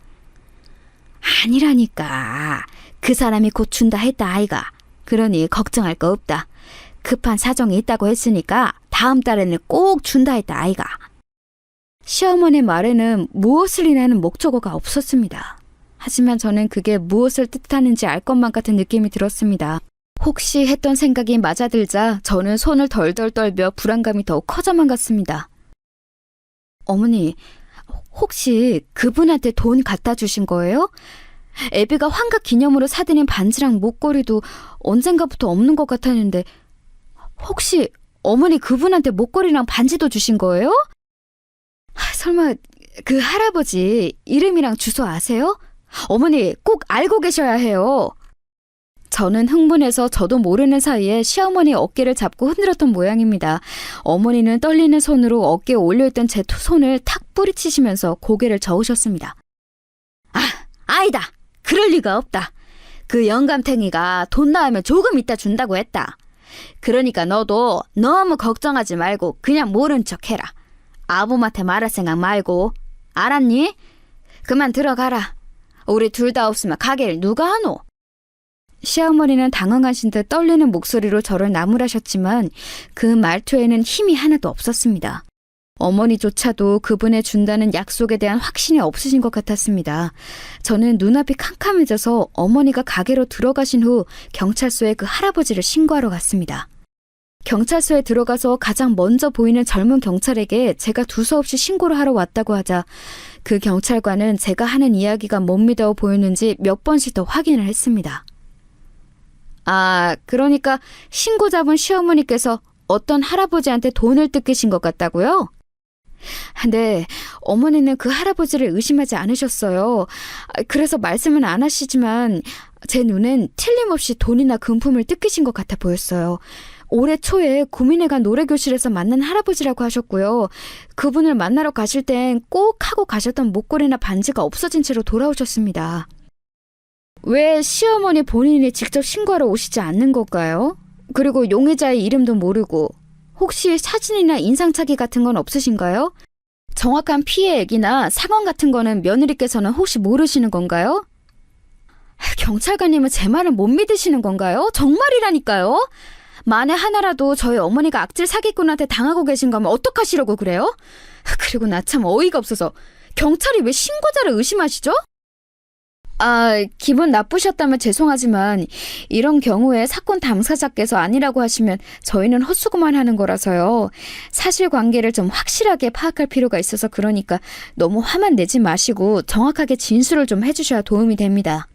아니라니까. 그 사람이 곧 준다 했다 아이가. 그러니 걱정할 거 없다. 급한 사정이 있다고 했으니까 다음 달에는 꼭 준다 했다 아이가. 시어머니 말에는 무엇을 이라는 목적어가 없었습니다. 하지만 저는 그게 무엇을 뜻하는지 알 것만 같은 느낌이 들었습니다. 혹시 했던 생각이 맞아들자 저는 손을 덜덜 떨며 불안감이 더욱 커져만 갔습니다. 어머니, 혹시 그분한테 돈 갖다 주신 거예요? 애비가 환갑 기념으로 사드린 반지랑 목걸이도 언젠가부터 없는 것 같았는데 혹시 어머니 그분한테 목걸이랑 반지도 주신 거예요? 설마 그 할아버지 이름이랑 주소 아세요? 어머니 꼭 알고 계셔야 해요. 저는 흥분해서 저도 모르는 사이에 시어머니 어깨를 잡고 흔들었던 모양입니다. 어머니는 떨리는 손으로 어깨에 올려있던 제 손을 탁 뿌리치시면서 고개를 저으셨습니다. 아니다. 그럴 리가 없다. 그 영감탱이가 돈 나오면 조금 이따 준다고 했다. 그러니까 너도 너무 걱정하지 말고 그냥 모른 척 해라. 아범한테 말할 생각 말고. 알았니? 그만 들어가라. 우리 둘 다 없으면 가게를 누가 하노? 시어머니는 당황하신 듯 떨리는 목소리로 저를 나무라셨지만 그 말투에는 힘이 하나도 없었습니다. 어머니조차도 그분의 준다는 약속에 대한 확신이 없으신 것 같았습니다. 저는 눈앞이 캄캄해져서 어머니가 가게로 들어가신 후 경찰서에 그 할아버지를 신고하러 갔습니다. 경찰서에 들어가서 가장 먼저 보이는 젊은 경찰에게 제가 두서없이 신고를 하러 왔다고 하자 그 경찰관은 제가 하는 이야기가 못 믿어 보였는지 몇 번씩 더 확인을 했습니다. 그러니까 신고 잡은 시어머니께서 어떤 할아버지한테 돈을 뜯기신 것 같다고요? 네, 어머니는 그 할아버지를 의심하지 않으셨어요. 그래서 말씀은 안 하시지만 제 눈엔 틀림없이 돈이나 금품을 뜯기신 것 같아 보였어요. 올해 초에 구민회 간 노래교실에서 만난 할아버지라고 하셨고요. 그분을 만나러 가실 땐 꼭 하고 가셨던 목걸이나 반지가 없어진 채로 돌아오셨습니다. 왜 시어머니 본인이 직접 신고하러 오시지 않는 걸까요? 그리고 용의자의 이름도 모르고 혹시 사진이나 인상착의 같은 건 없으신가요? 정확한 피해액이나 상황 같은 거는 며느리께서는 혹시 모르시는 건가요? 경찰관님은 제 말을 못 믿으시는 건가요? 정말이라니까요? 만에 하나라도 저희 어머니가 악질 사기꾼한테 당하고 계신 거면 어떡하시려고 그래요? 그리고 나 참 어이가 없어서 경찰이 왜 신고자를 의심하시죠? 기분 나쁘셨다면 죄송하지만 이런 경우에 사건 당사자께서 아니라고 하시면 저희는 헛수고만 하는 거라서요. 사실관계를 좀 확실하게 파악할 필요가 있어서 그러니까 너무 화만 내지 마시고 정확하게 진술을 좀 해주셔야 도움이 됩니다.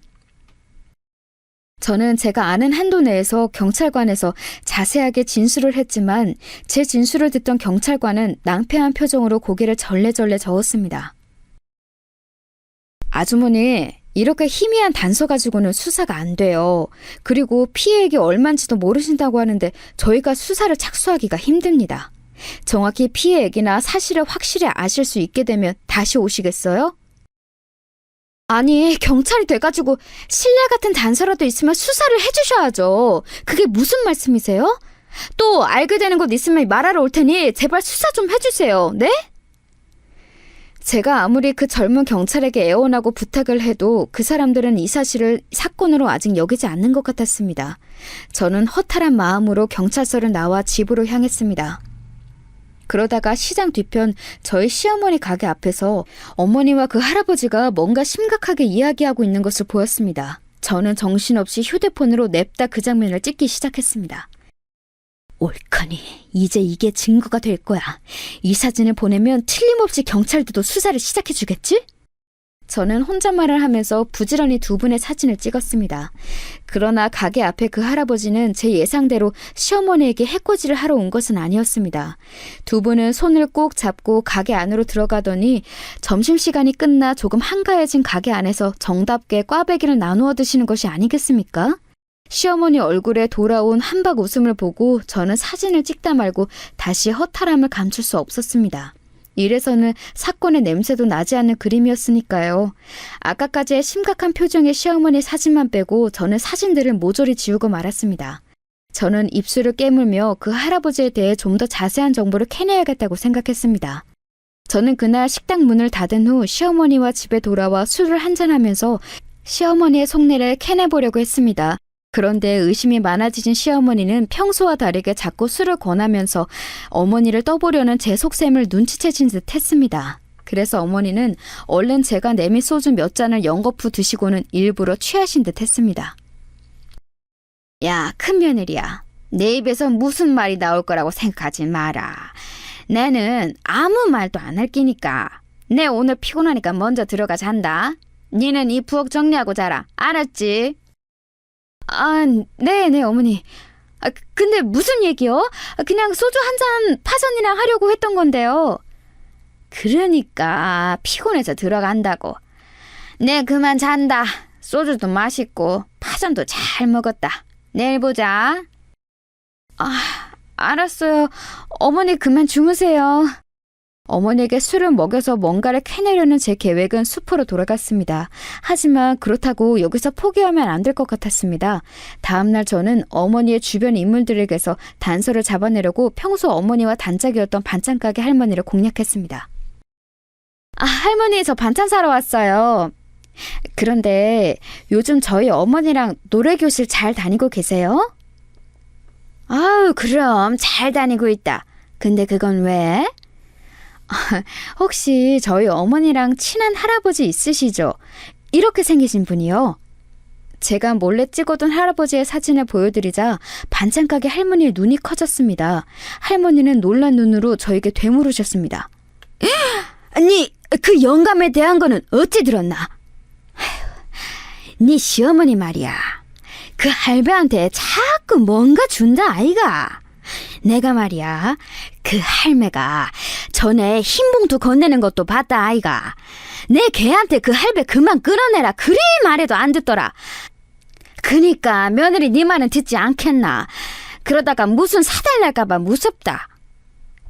저는 제가 아는 한도 내에서 경찰관에서 자세하게 진술을 했지만 제 진술을 듣던 경찰관은 낭패한 표정으로 고개를 절레절레 저었습니다. 아주머니, 이렇게 희미한 단서 가지고는 수사가 안 돼요. 그리고 피해액이 얼마인지도 모르신다고 하는데 저희가 수사를 착수하기가 힘듭니다. 정확히 피해액이나 사실을 확실히 아실 수 있게 되면 다시 오시겠어요? 아니, 경찰이 돼가지고 신뢰 같은 단서라도 있으면 수사를 해주셔야죠. 그게 무슨 말씀이세요? 또 알게 되는 것 있으면 말하러 올 테니 제발 수사 좀 해주세요. 네? 제가 아무리 그 젊은 경찰에게 애원하고 부탁을 해도 그 사람들은 이 사실을 사건으로 아직 여기지 않는 것 같았습니다. 저는 허탈한 마음으로 경찰서를 나와 집으로 향했습니다. 그러다가 시장 뒤편 저희 시어머니 가게 앞에서 어머니와 그 할아버지가 뭔가 심각하게 이야기하고 있는 것을 보였습니다. 저는 정신없이 휴대폰으로 냅다 그 장면을 찍기 시작했습니다. 옳거니, 이제 이게 증거가 될 거야. 이 사진을 보내면 틀림없이 경찰들도 수사를 시작해주겠지? 저는 혼잣말을 하면서 부지런히 두 분의 사진을 찍었습니다. 그러나 가게 앞에 그 할아버지는 제 예상대로 시어머니에게 해코지를 하러 온 것은 아니었습니다. 두 분은 손을 꼭 잡고 가게 안으로 들어가더니 점심시간이 끝나 조금 한가해진 가게 안에서 정답게 꽈배기를 나누어 드시는 것이 아니겠습니까? 시어머니 얼굴에 돌아온 한박 웃음을 보고 저는 사진을 찍다 말고 다시 허탈함을 감출 수 없었습니다. 이래서는 사건의 냄새도 나지 않는 그림이었으니까요. 아까까지의 심각한 표정의 시어머니 사진만 빼고 저는 사진들을 모조리 지우고 말았습니다. 저는 입술을 깨물며 그 할아버지에 대해 좀 더 자세한 정보를 캐내야겠다고 생각했습니다. 저는 그날 식당 문을 닫은 후 시어머니와 집에 돌아와 술을 한잔하면서 시어머니의 속내를 캐내보려고 했습니다. 그런데 의심이 많아지신 시어머니는 평소와 다르게 자꾸 술을 권하면서 어머니를 떠보려는 제 속셈을 눈치채신 듯 했습니다. 그래서 어머니는 얼른 제가 내민 소주 몇 잔을 연거푸 드시고는 일부러 취하신 듯 했습니다. 야, 큰며느리야. 내 입에서 무슨 말이 나올 거라고 생각하지 마라. 내는 아무 말도 안 할 끼니까. 내 오늘 피곤하니까 먼저 들어가 잔다. 니는 이 부엌 정리하고 자라. 알았지? 아, 네, 어머니. 근데 무슨 얘기요? 그냥 소주 한 잔 파전이랑 하려고 했던 건데요. 그러니까 피곤해서 들어간다고. 네, 그만 잔다. 소주도 맛있고 파전도 잘 먹었다. 내일 보자. 아, 알았어요. 어머니 그만 주무세요. 어머니에게 술을 먹여서 뭔가를 캐내려는 제 계획은 수포로 돌아갔습니다. 하지만 그렇다고 여기서 포기하면 안 될 것 같았습니다. 다음날 저는 어머니의 주변 인물들에게서 단서를 잡아내려고 평소 어머니와 단짝이었던 반찬가게 할머니를 공략했습니다. 아, 할머니 저 반찬 사러 왔어요. 그런데 요즘 저희 어머니랑 노래교실 잘 다니고 계세요? 아우, 그럼 잘 다니고 있다. 근데 그건 왜? 혹시 저희 어머니랑 친한 할아버지 있으시죠? 이렇게 생기신 분이요. 제가 몰래 찍어둔 할아버지의 사진을 보여드리자 반찬가게 할머니의 눈이 커졌습니다. 할머니는 놀란 눈으로 저에게 되물으셨습니다. 니 그 영감에 대한 거는 어찌 들었나? 네 시어머니 말이야. 그 할배한테 자꾸 뭔가 준다 아이가. 내가 말이야, 그 할매가 전에 흰 봉투 건네는 것도 봤다 아이가. 내 걔한테 그 할배 그만 끌어내라 그리 말해도 안 듣더라. 그니까 며느리 네 말은 듣지 않겠나. 그러다가 무슨 사달 날까봐 무섭다.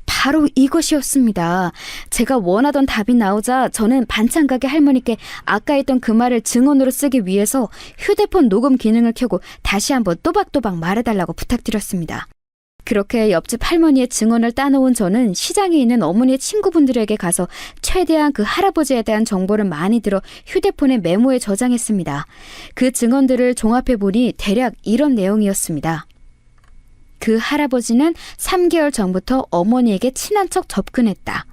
바로 이것이었습니다. 제가 원하던 답이 나오자 저는 반찬가게 할머니께 아까 했던 그 말을 증언으로 쓰기 위해서 휴대폰 녹음 기능을 켜고 다시 한번 또박또박 말해달라고 부탁드렸습니다. 그렇게 옆집 할머니의 증언을 따놓은 저는 시장에 있는 어머니의 친구분들에게 가서 최대한 그 할아버지에 대한 정보를 많이 들어 휴대폰에 메모에 저장했습니다. 그 증언들을 종합해보니 대략 이런 내용이었습니다. 그 할아버지는 3개월 전부터 어머니에게 친한 척 접근했다.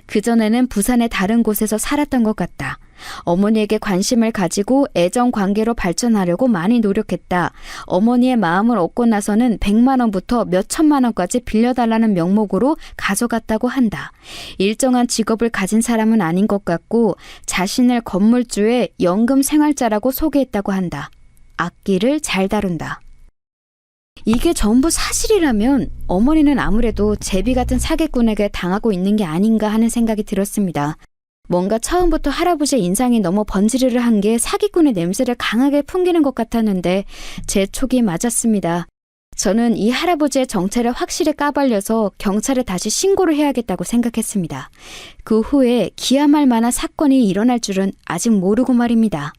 그전에는 부산의 다른 곳에서 살았던 것 같다. 어머니에게 관심을 가지고 애정 관계로 발전하려고 많이 노력했다. 어머니의 마음을 얻고 나서는 100만 원부터 몇 천만 원까지 빌려달라는 명목으로 가져갔다고 한다. 일정한 직업을 가진 사람은 아닌 것 같고 자신을 건물주의 연금 생활자라고 소개했다고 한다. 악기를 잘 다룬다. 이게 전부 사실이라면 어머니는 아무래도 제비 같은 사기꾼에게 당하고 있는 게 아닌가 하는 생각이 들었습니다. 뭔가 처음부터 할아버지의 인상이 너무 번지르르 한 게 사기꾼의 냄새를 강하게 풍기는 것 같았는데 제 촉이 맞았습니다. 저는 이 할아버지의 정체를 확실히 까발려서 경찰에 다시 신고를 해야겠다고 생각했습니다. 그 후에 기함할 만한 사건이 일어날 줄은 아직 모르고 말입니다.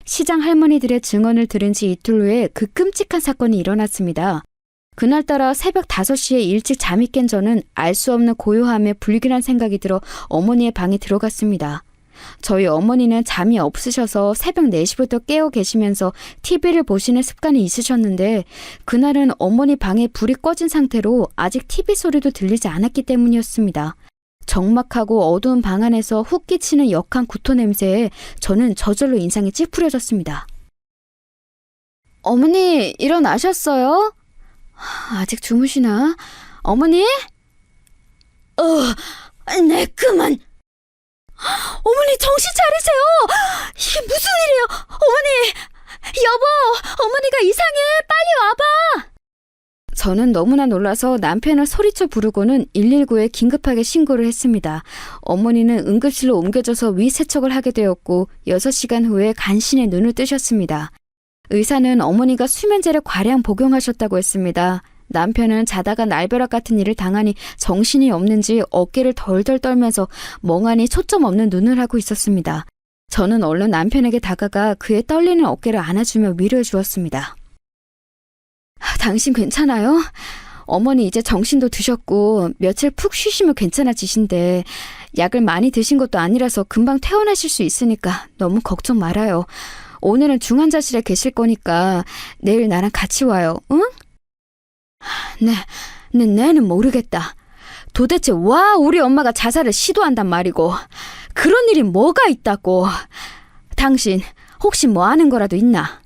시장 할머니들의 증언을 들은 지 이틀 후에 그 끔찍한 사건이 일어났습니다. 그날따라 새벽 5시에 일찍 잠이 깬 저는 알 수 없는 고요함에 불길한 생각이 들어 어머니의 방에 들어갔습니다. 저희 어머니는 잠이 없으셔서 새벽 4시부터 깨어 계시면서 TV를 보시는 습관이 있으셨는데 그날은 어머니 방에 불이 꺼진 상태로 아직 TV 소리도 들리지 않았기 때문이었습니다. 적막하고 어두운 방 안에서 훅 끼치는 역한 구토 냄새에 저는 저절로 인상이 찌푸려졌습니다. 어머니, 일어나셨어요? 아직 주무시나? 어머니? 네, 그만. 어머니, 정신 차리세요. 이게 무슨 일이에요? 어머니, 여보, 어머니가 이상해. 빨리 와봐. 저는 너무나 놀라서 남편을 소리쳐 부르고는 119에 긴급하게 신고를 했습니다. 어머니는 응급실로 옮겨져서 위세척을 하게 되었고 6시간 후에 간신히 눈을 뜨셨습니다. 의사는 어머니가 수면제를 과량 복용하셨다고 했습니다. 남편은 자다가 날벼락 같은 일을 당하니 정신이 없는지 어깨를 덜덜 떨면서 멍하니 초점 없는 눈을 하고 있었습니다. 저는 얼른 남편에게 다가가 그의 떨리는 어깨를 안아주며 위로해 주었습니다. 당신 괜찮아요? 어머니 이제 정신도 드셨고 며칠 푹 쉬시면 괜찮아지신데 약을 많이 드신 것도 아니라서 금방 퇴원하실 수 있으니까 너무 걱정 말아요. 오늘은 중환자실에 계실 거니까 내일 나랑 같이 와요, 응? 내는 모르겠다. 도대체 우리 엄마가 자살을 시도한단 말이고 그런 일이 뭐가 있다고. 당신 혹시 뭐 아는 거라도 있나?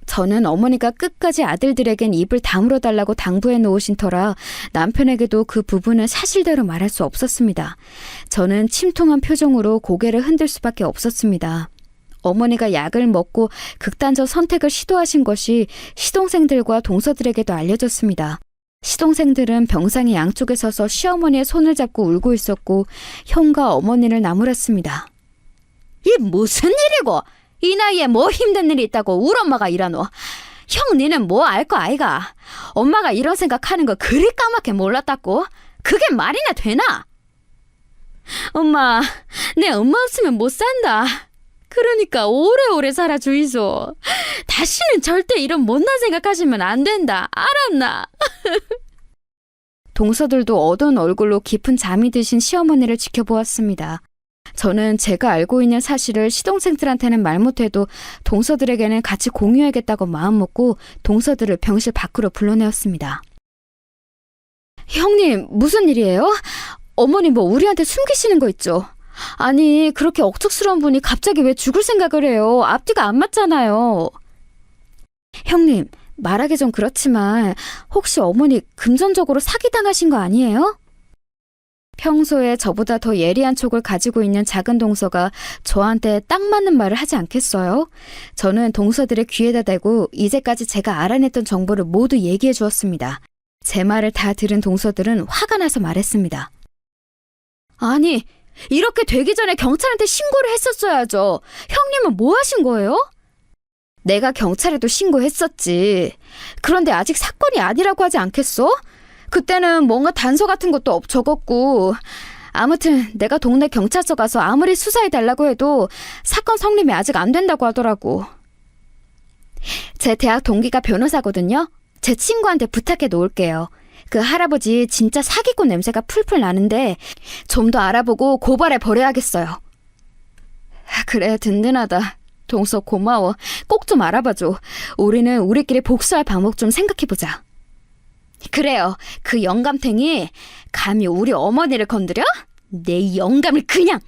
저는 어머니가 끝까지 아들들에겐 입을 다물어 달라고 당부해 놓으신 터라 남편에게도 그 부분은 사실대로 말할 수 없었습니다. 저는 침통한 표정으로 고개를 흔들 수밖에 없었습니다. 어머니가 약을 먹고 극단적 선택을 시도하신 것이 시동생들과 동서들에게도 알려졌습니다. 시동생들은 병상의 양쪽에 서서 시어머니의 손을 잡고 울고 있었고 형과 어머니를 나무랐습니다. 이 무슨 일이고? 이 나이에 뭐 힘든 일이 있다고 울 엄마가 이러노? 형 니는 뭐 알 거 아이가? 엄마가 이런 생각하는 거 그리 까맣게 몰랐다고? 그게 말이나 되나? 엄마, 내 엄마 없으면 못 산다. 그러니까 오래오래 살아 주이소. 다시는 절대 이런 못난 생각하시면 안 된다. 알았나? 동서들도 어두운 얼굴로 깊은 잠이 드신 시어머니를 지켜보았습니다. 저는 제가 알고 있는 사실을 시동생들한테는 말 못해도 동서들에게는 같이 공유하겠다고 마음먹고 동서들을 병실 밖으로 불러내었습니다. 형님, 무슨 일이에요? 어머니 뭐 우리한테 숨기시는 거 있죠? 아니, 그렇게 억척스러운 분이 갑자기 왜 죽을 생각을 해요? 앞뒤가 안 맞잖아요. 형님, 말하기 좀 그렇지만 혹시 어머니 금전적으로 사기당하신 거 아니에요? 평소에 저보다 더 예리한 촉을 가지고 있는 작은 동서가 저한테 딱 맞는 말을 하지 않겠어요? 저는 동서들의 귀에다 대고 이제까지 제가 알아냈던 정보를 모두 얘기해 주었습니다. 제 말을 다 들은 동서들은 화가 나서 말했습니다. 아니, 이렇게 되기 전에 경찰한테 신고를 했었어야죠. 형님은 뭐 하신 거예요? 내가 경찰에도 신고했었지. 그런데 아직 사건이 아니라고 하지 않겠어? 그때는 뭔가 단서 같은 것도 적었고 아무튼 내가 동네 경찰서 가서 아무리 수사해달라고 해도 사건 성립이 아직 안 된다고 하더라고. 제 대학 동기가 변호사거든요. 제 친구한테 부탁해 놓을게요. 그 할아버지 진짜 사기꾼 냄새가 풀풀 나는데 좀 더 알아보고 고발해 버려야겠어요. 그래, 든든하다. 동서 고마워. 꼭 좀 알아봐줘. 우리는 우리끼리 복수할 방법 좀 생각해보자. 그래요. 그 영감탱이 감히 우리 어머니를 건드려? 내 영감을 그냥!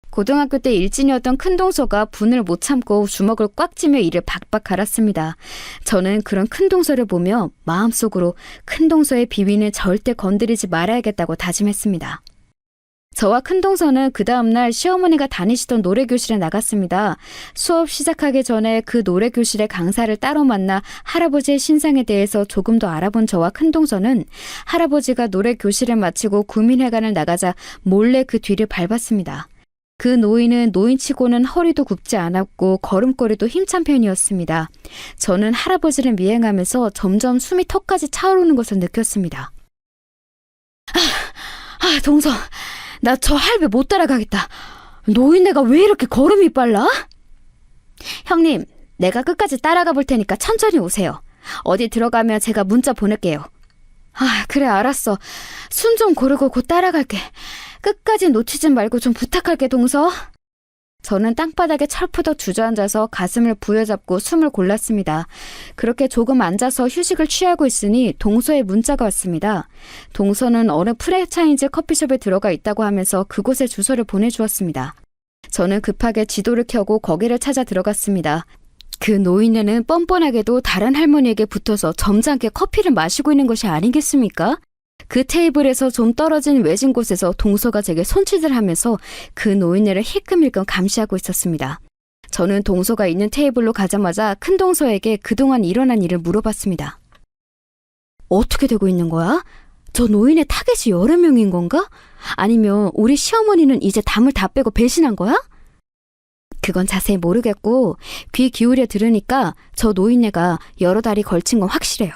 고등학교 때 일진이었던 큰동서가 분을 못 참고 주먹을 꽉 쥐며 이를 박박 갈았습니다. 저는 그런 큰동서를 보며 마음속으로 큰동서의 비위는 절대 건드리지 말아야겠다고 다짐했습니다. 저와 큰동서는 그 다음날 시어머니가 다니시던 노래교실에 나갔습니다. 수업 시작하기 전에 그 노래교실의 강사를 따로 만나 할아버지의 신상에 대해서 조금 더 알아본 저와 큰동서는 할아버지가 노래교실을 마치고 구민회관을 나가자 몰래 그 뒤를 밟았습니다. 그 노인은 노인치고는 허리도 굽지 않았고 걸음걸이도 힘찬 편이었습니다. 저는 할아버지를 미행하면서 점점 숨이 턱까지 차오르는 것을 느꼈습니다. 동서, 나 저 할배 못 따라가겠다. 노인네가 왜 이렇게 걸음이 빨라? 형님, 내가 끝까지 따라가 볼 테니까 천천히 오세요. 어디 들어가면 제가 문자 보낼게요. 그래, 알았어. 숨 좀 고르고 곧 따라갈게. 끝까지 놓치지 말고 좀 부탁할게, 동서. 저는 땅바닥에 철푸덕 주저앉아서 가슴을 부여잡고 숨을 골랐습니다. 그렇게 조금 앉아서 휴식을 취하고 있으니 동서의 문자가 왔습니다. 동서는 어느 프랜차이즈 커피숍에 들어가 있다고 하면서 그곳에 주소를 보내주었습니다. 저는 급하게 지도를 켜고 거기를 찾아 들어갔습니다. 그 노인네는 뻔뻔하게도 다른 할머니에게 붙어서 점잖게 커피를 마시고 있는 것이 아니겠습니까? 그 테이블에서 좀 떨어진 외진 곳에서 동서가 제게 손짓을 하면서 그 노인네를 힐끔힐끔 감시하고 있었습니다. 저는 동서가 있는 테이블로 가자마자 큰 동서에게 그동안 일어난 일을 물어봤습니다. 어떻게 되고 있는 거야? 저 노인의 타겟이 여러 명인 건가? 아니면 우리 시어머니는 이제 담을 다 빼고 배신한 거야? 그건 자세히 모르겠고 귀 기울여 들으니까 저 노인네가 여러 달이 걸친 건 확실해요.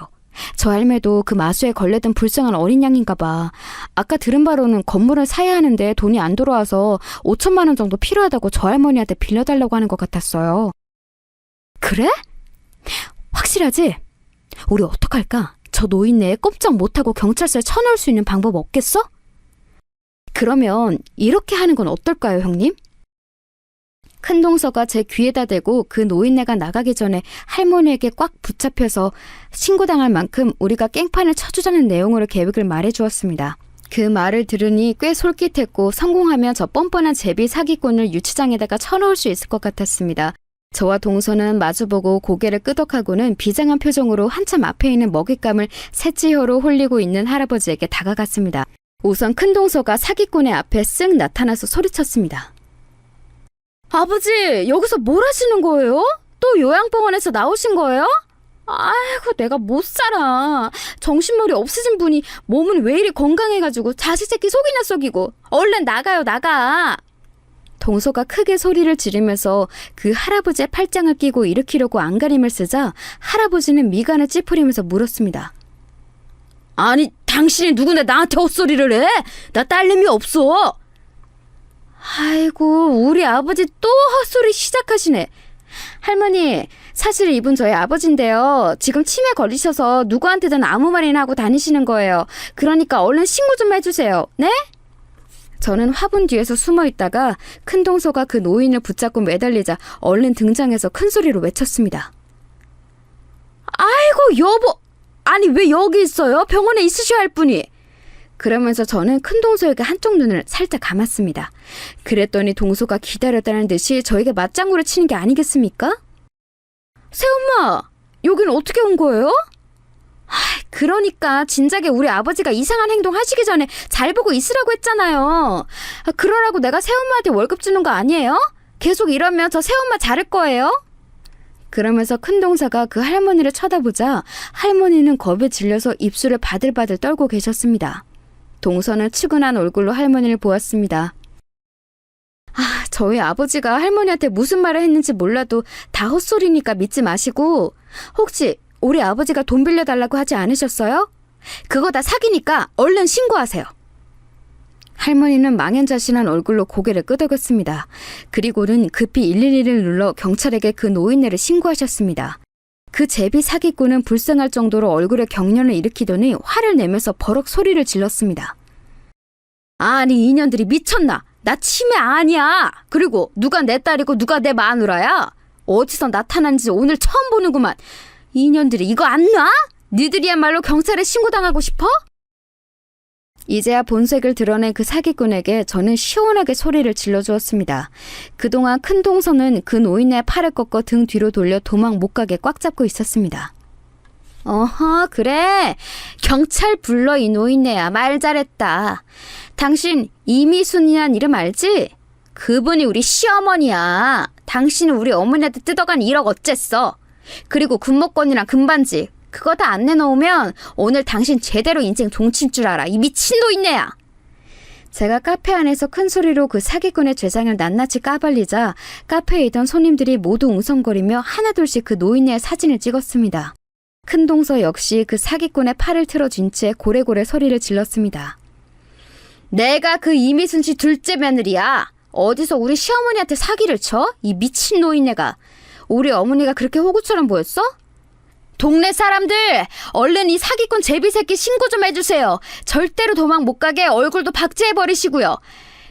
저 할매도 그 마수에 걸레든 불쌍한 어린 양인가 봐. 아까 들은 바로는 건물을 사야 하는데 돈이 안 들어와서 5천만 원 정도 필요하다고 저 할머니한테 빌려달라고 하는 것 같았어요. 그래? 확실하지? 우리 어떡할까? 저 노인네 꼼짝 못하고 경찰서에 쳐넣을 수 있는 방법 없겠어? 그러면 이렇게 하는 건 어떨까요, 형님? 큰 동서가 제 귀에다 대고 그 노인네가 나가기 전에 할머니에게 꽉 붙잡혀서 신고당할 만큼 우리가 깽판을 쳐주자는 내용으로 계획을 말해주었습니다. 그 말을 들으니 꽤 솔깃했고 성공하면 저 뻔뻔한 제비 사기꾼을 유치장에다가 쳐넣을 수 있을 것 같았습니다. 저와 동서는 마주보고 고개를 끄덕하고는 비장한 표정으로 한참 앞에 있는 먹잇감을 새치혀로 홀리고 있는 할아버지에게 다가갔습니다. 우선 큰 동서가 사기꾼의 앞에 쓱 나타나서 소리쳤습니다. 아버지, 여기서 뭘 하시는 거예요? 또 요양병원에서 나오신 거예요? 아이고, 내가 못 살아. 정신머리 없으신 분이 몸은 왜 이리 건강해가지고 자식 새끼 속이나 속이고. 얼른 나가요, 나가. 동서가 크게 소리를 지르면서 그 할아버지의 팔짱을 끼고 일으키려고 안간힘을 쓰자 할아버지는 미간을 찌푸리면서 물었습니다. 아니, 당신이 누군데 나한테 헛소리를 해? 나 딸내미 없어. 아이고, 우리 아버지 또 헛소리 시작하시네. 할머니, 사실 이분 저희 아버지인데요. 지금 치매 걸리셔서 누구한테든 아무 말이나 하고 다니시는 거예요. 그러니까 얼른 신고 좀 해주세요. 네? 저는 화분 뒤에서 숨어 있다가 큰 동서가 그 노인을 붙잡고 매달리자 얼른 등장해서 큰 소리로 외쳤습니다. 아이고, 여보! 아니, 왜 여기 있어요? 병원에 있으셔야 할 분이. 그러면서 저는 큰 동서에게 한쪽 눈을 살짝 감았습니다. 그랬더니 동서가 기다렸다는 듯이 저에게 맞장구를 치는 게 아니겠습니까? 새엄마, 여기는 어떻게 온 거예요? 그러니까 진작에 우리 아버지가 이상한 행동 하시기 전에 잘 보고 있으라고 했잖아요. 그러라고 내가 새엄마한테 월급 주는 거 아니에요? 계속 이러면 저 새엄마 자를 거예요? 그러면서 큰 동서가 그 할머니를 쳐다보자 할머니는 겁에 질려서 입술을 바들바들 떨고 계셨습니다. 동서는 측은한 얼굴로 할머니를 보았습니다. 저희 아버지가 할머니한테 무슨 말을 했는지 몰라도 다 헛소리니까 믿지 마시고 혹시 우리 아버지가 돈 빌려달라고 하지 않으셨어요? 그거 다 사기니까 얼른 신고하세요. 할머니는 망연자실한 얼굴로 고개를 끄덕였습니다. 그리고는 급히 112를 눌러 경찰에게 그 노인네를 신고하셨습니다. 그 제비 사기꾼은 불쌍할 정도로 얼굴에 경련을 일으키더니 화를 내면서 버럭 소리를 질렀습니다. 아니, 이년들이 미쳤나? 나 치매 아니야. 그리고 누가 내 딸이고 누가 내 마누라야? 어디서 나타난지 오늘 처음 보는구만. 이년들이 이거 안 놔? 니들이야말로 경찰에 신고당하고 싶어? 이제야 본색을 드러낸 그 사기꾼에게 저는 시원하게 소리를 질러주었습니다. 그동안 큰 동서는 그 노인의 팔을 꺾어 등 뒤로 돌려 도망 못 가게 꽉 잡고 있었습니다. 어허, 그래. 경찰 불러, 이 노인네야. 말 잘했다. 당신 이미순이란 이름 알지? 그분이 우리 시어머니야. 당신은 우리 어머니한테 뜯어간 1억 어쨌어. 그리고 군목권이랑 금반지 그거 다 안 내놓으면 오늘 당신 제대로 인생 종친 줄 알아. 이 미친 노인네야. 제가 카페 안에서 큰 소리로 그 사기꾼의 죄장을 낱낱이 까발리자 카페에 있던 손님들이 모두 웅성거리며 하나둘씩 그 노인네의 사진을 찍었습니다. 큰 동서 역시 그 사기꾼의 팔을 틀어쥔 채 고래고래 소리를 질렀습니다. 내가 그 이미순 씨 둘째 며느리야. 어디서 우리 시어머니한테 사기를 쳐? 이 미친 노인네가. 우리 어머니가 그렇게 호구처럼 보였어? 동네 사람들, 얼른 이 사기꾼 제비새끼 신고 좀 해주세요. 절대로 도망 못 가게 얼굴도 박제해버리시고요.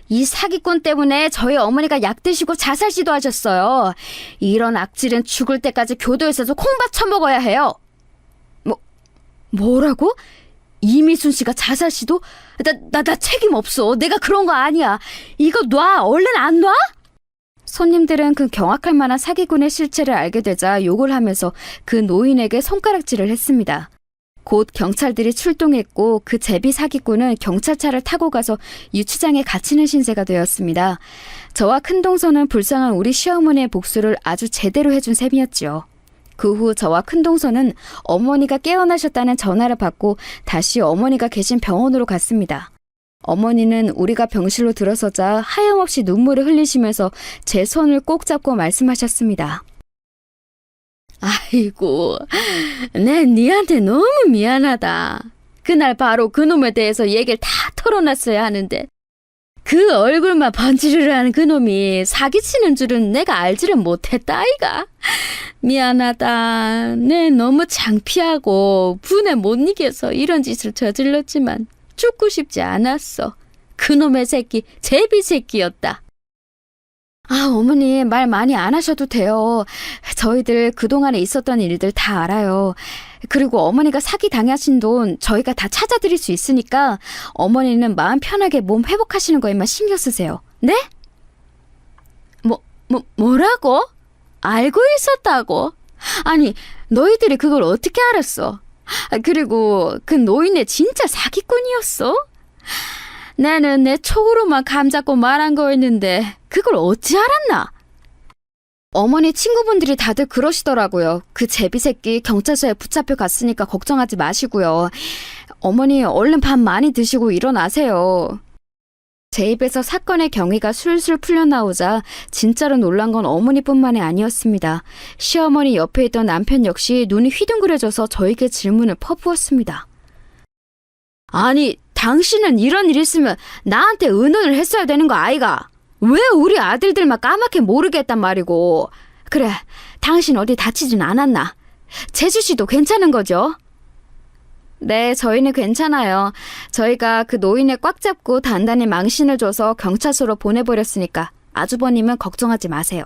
이 사기꾼 때문에 저희 어머니가 약 드시고 자살 시도하셨어요. 이런 악질은 죽을 때까지 교도소에서 콩밥 처먹어야 해요. 뭐라고? 이미순 씨가 자살 시도? 나 책임 없어. 내가 그런 거 아니야. 이거 놔. 얼른 안 놔? 손님들은 그 경악할 만한 사기꾼의 실체를 알게 되자 욕을 하면서 그 노인에게 손가락질을 했습니다. 곧 경찰들이 출동했고 그 제비 사기꾼은 경찰차를 타고 가서 유치장에 갇히는 신세가 되었습니다. 저와 큰동서는 불쌍한 우리 시어머니의 복수를 아주 제대로 해준 셈이었지요. 그 후 저와 큰동서는 어머니가 깨어나셨다는 전화를 받고 다시 어머니가 계신 병원으로 갔습니다. 어머니는 우리가 병실로 들어서자 하염없이 눈물을 흘리시면서 제 손을 꼭 잡고 말씀하셨습니다. 아이고, 내 니한테 너무 미안하다. 그날 바로 그놈에 대해서 얘기를 다 털어놨어야 하는데 그 얼굴만 번지르르하는 그놈이 사기치는 줄은 내가 알지를 못했다 아이가. 미안하다. 내 너무 창피하고 분에 못 이겨서 이런 짓을 저질렀지만 죽고 싶지 않았어. 그놈의 새끼 제비 새끼였다. 아, 어머니 말 많이 안 하셔도 돼요. 저희들 그동안에 있었던 일들 다 알아요. 그리고 어머니가 사기 당하신 돈 저희가 다 찾아드릴 수 있으니까 어머니는 마음 편하게 몸 회복하시는 거에만 신경 쓰세요. 네? 뭐라고? 알고 있었다고? 아니, 너희들이 그걸 어떻게 알았어? 그리고 그 노인네 진짜 사기꾼이었어? 나는 내 촉으로만 감잡고 말한 거였는데 그걸 어찌 알았나? 어머니 친구분들이 다들 그러시더라고요. 그 제비 새끼 경찰서에 붙잡혀 갔으니까 걱정하지 마시고요. 어머니 얼른 밥 많이 드시고 일어나세요. 제 입에서 사건의 경위가 술술 풀려나오자 진짜로 놀란 건 어머니뿐만이 아니었습니다. 시어머니 옆에 있던 남편 역시 눈이 휘둥그레져서 저에게 질문을 퍼부었습니다. 아니, 당신은 이런 일 있으면 나한테 의논을 했어야 되는 거 아이가? 왜 우리 아들들만 까맣게 모르게 했단 말이고. 그래, 당신 어디 다치진 않았나? 재주씨도 괜찮은 거죠? 네, 저희는 괜찮아요. 저희가 그 노인을 꽉 잡고 단단히 망신을 줘서 경찰서로 보내버렸으니까 아주버님은 걱정하지 마세요.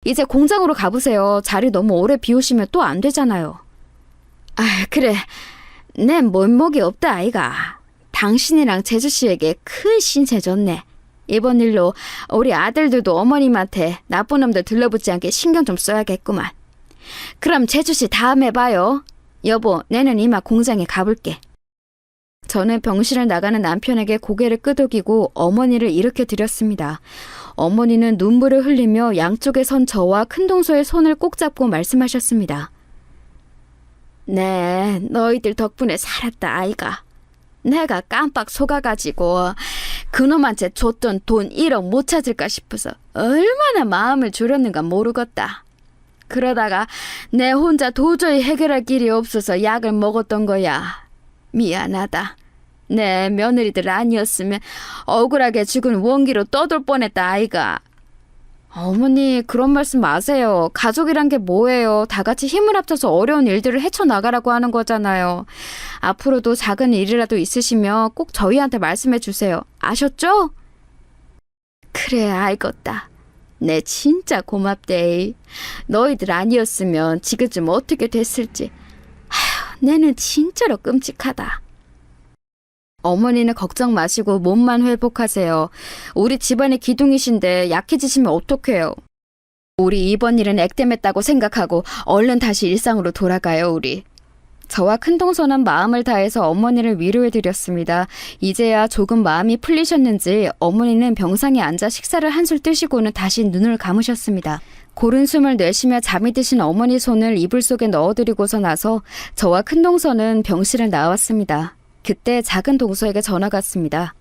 이제 공장으로 가보세요. 자리 너무 오래 비우시면 또 안 되잖아요. 아, 그래. 내 면목이 없다 아이가. 당신이랑 재주씨에게 큰 신세 졌네. 이번 일로 우리 아들들도 어머님한테 나쁜 놈들 들러붙지 않게 신경 좀 써야겠구만. 그럼 재주씨 다음에 봐요. 여보, 내는 이만 공장에 가볼게. 저는 병실을 나가는 남편에게 고개를 끄덕이고 어머니를 일으켜 드렸습니다. 어머니는 눈물을 흘리며 양쪽에 선 저와 큰동서의 손을 꼭 잡고 말씀하셨습니다. 네, 너희들 덕분에 살았다 아이가. 내가 깜빡 속아가지고 그놈한테 줬던 돈 1억 못 찾을까 싶어서 얼마나 마음을 졸였는가 모르겠다. 그러다가 내 혼자 도저히 해결할 길이 없어서 약을 먹었던 거야. 미안하다. 내 며느리들 아니었으면 억울하게 죽은 원기로 떠돌 뻔했다 아이가. 어머니 그런 말씀 마세요. 가족이란 게 뭐예요. 다 같이 힘을 합쳐서 어려운 일들을 헤쳐나가라고 하는 거잖아요. 앞으로도 작은 일이라도 있으시면 꼭 저희한테 말씀해 주세요. 아셨죠? 그래, 알겠다. 내 진짜 고맙대. 너희들 아니었으면 지금쯤 어떻게 됐을지. 내는 진짜로 끔찍하다. 어머니는 걱정 마시고 몸만 회복하세요. 우리 집안의 기둥이신데 약해지시면 어떡해요. 우리 이번 일은 액땜했다고 생각하고 얼른 다시 일상으로 돌아가요, 우리. 저와 큰동서는 마음을 다해서 어머니를 위로해드렸습니다. 이제야 조금 마음이 풀리셨는지 어머니는 병상에 앉아 식사를 한술 뜨시고는 다시 눈을 감으셨습니다. 고른 숨을 내쉬며 잠이 드신 어머니 손을 이불 속에 넣어드리고서 나서 저와 큰동서는 병실을 나왔습니다. 그때 작은 동서에게 전화가 왔습니다.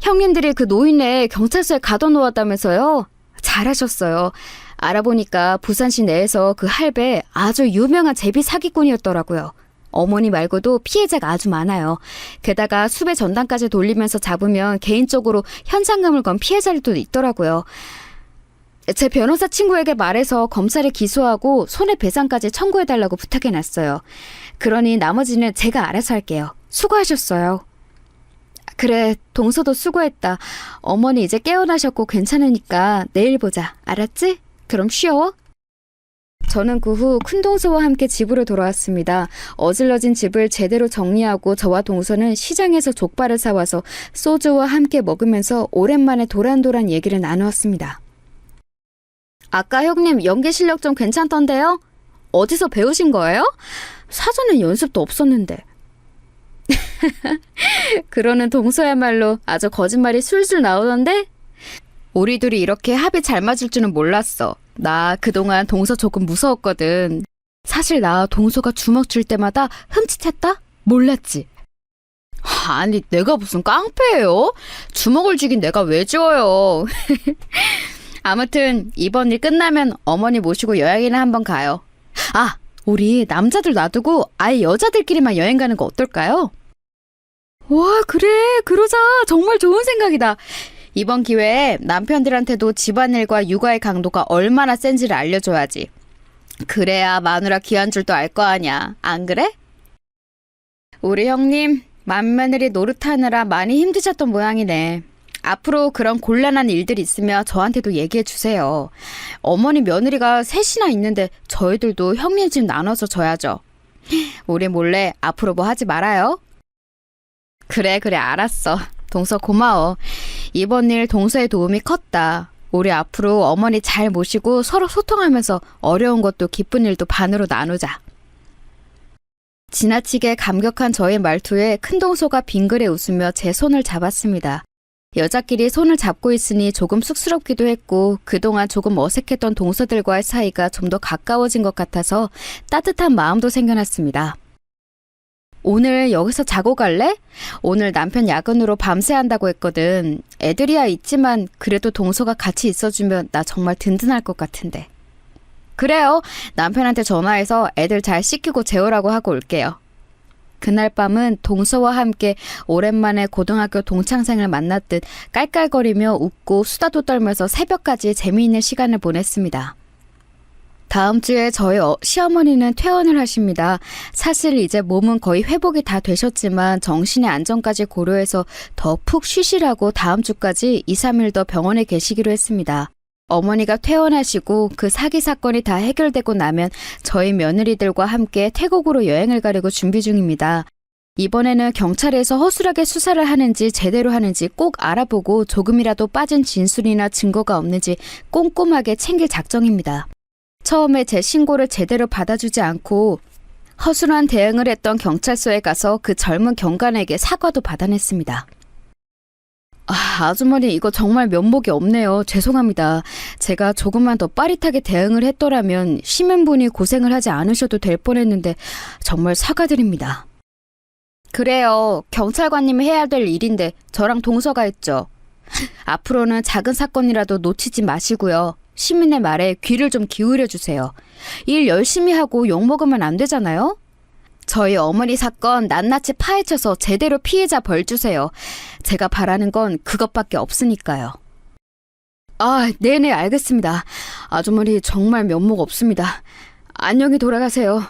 형님들이 그 노인네 경찰서에 가둬놓았다면서요? 잘하셨어요. 알아보니까 부산시 내에서 그 할배 아주 유명한 제비 사기꾼이었더라고요. 어머니 말고도 피해자가 아주 많아요. 게다가 수배 전단까지 돌리면서 잡으면 개인적으로 현상금을 건 피해자들도 있더라고요. 제 변호사 친구에게 말해서 검찰에 기소하고 손해배상까지 청구해달라고 부탁해놨어요. 그러니 나머지는 제가 알아서 할게요. 수고하셨어요. 그래, 동서도 수고했다. 어머니 이제 깨어나셨고 괜찮으니까 내일 보자. 알았지? 그럼 쉬어. 저는 그 후 큰동서와 함께 집으로 돌아왔습니다. 어질러진 집을 제대로 정리하고 저와 동서는 시장에서 족발을 사와서 소주와 함께 먹으면서 오랜만에 도란도란 얘기를 나누었습니다. 아까 형님 연기 실력 좀 괜찮던데요? 어디서 배우신 거예요? 사전에 연습도 없었는데. 그러는 동서야말로 아주 거짓말이 술술 나오던데? 우리 둘이 이렇게 합이 잘 맞을 줄은 몰랐어. 나 그동안 동서 조금 무서웠거든. 사실 나 동서가 주먹 줄 때마다 흠칫했다? 몰랐지? 아니, 내가 무슨 깡패예요? 주먹을 쥐긴 내가 왜 쥐어요? 아무튼 이번 일 끝나면 어머니 모시고 여행이나 한번 가요. 아, 우리 남자들 놔두고 아예 여자들끼리만 여행 가는 거 어떨까요? 와, 그래, 그러자. 정말 좋은 생각이다. 이번 기회에 남편들한테도 집안일과 육아의 강도가 얼마나 센지를 알려줘야지. 그래야 마누라 귀한 줄도 알 거 아냐. 안 그래? 우리 형님, 맏며느리 노릇하느라 많이 힘드셨던 모양이네. 앞으로 그런 곤란한 일들 있으면 저한테도 얘기해 주세요. 어머니 며느리가 셋이나 있는데 저희들도 형님 집 나눠서 줘야죠. 우리 몰래 앞으로 뭐 하지 말아요. 그래, 알았어. 동서 고마워. 이번 일 동서의 도움이 컸다. 우리 앞으로 어머니 잘 모시고 서로 소통하면서 어려운 것도 기쁜 일도 반으로 나누자. 지나치게 감격한 저의 말투에 큰동서가 빙그레 웃으며 제 손을 잡았습니다. 여자끼리 손을 잡고 있으니 조금 쑥스럽기도 했고 그동안 조금 어색했던 동서들과의 사이가 좀 더 가까워진 것 같아서 따뜻한 마음도 생겨났습니다. 오늘 여기서 자고 갈래? 오늘 남편 야근으로 밤새 한다고 했거든. 애들이야 있지만 그래도 동서가 같이 있어주면 나 정말 든든할 것 같은데. 그래요. 남편한테 전화해서 애들 잘 씻기고 재우라고 하고 올게요. 그날 밤은 동서와 함께 오랜만에 고등학교 동창생을 만났듯 깔깔거리며 웃고 수다도 떨면서 새벽까지 재미있는 시간을 보냈습니다. 다음 주에 저희 시어머니는 퇴원을 하십니다. 사실 이제 몸은 거의 회복이 다 되셨지만 정신의 안정까지 고려해서 더 푹 쉬시라고 다음 주까지 2, 3일 더 병원에 계시기로 했습니다. 어머니가 퇴원하시고 그 사기 사건이 다 해결되고 나면 저희 며느리들과 함께 태국으로 여행을 가려고 준비 중입니다. 이번에는 경찰에서 허술하게 수사를 하는지 제대로 하는지 꼭 알아보고 조금이라도 빠진 진술이나 증거가 없는지 꼼꼼하게 챙길 작정입니다. 처음에 제 신고를 제대로 받아주지 않고 허술한 대응을 했던 경찰서에 가서 그 젊은 경관에게 사과도 받아냈습니다. 아주머니 이거 정말 면목이 없네요. 죄송합니다. 제가 조금만 더 빠릿하게 대응을 했더라면 시민분이 고생을 하지 않으셔도 될 뻔했는데 정말 사과드립니다. 그래요. 경찰관님이 해야 될 일인데 저랑 동서가 했죠. 앞으로는 작은 사건이라도 놓치지 마시고요. 시민의 말에 귀를 좀 기울여 주세요. 일 열심히 하고 욕먹으면 안 되잖아요? 저희 어머니 사건 낱낱이 파헤쳐서 제대로 피해자 벌 주세요. 제가 바라는 건 그것밖에 없으니까요. 네네 알겠습니다. 아주머니 정말 면목 없습니다. 안녕히 돌아가세요.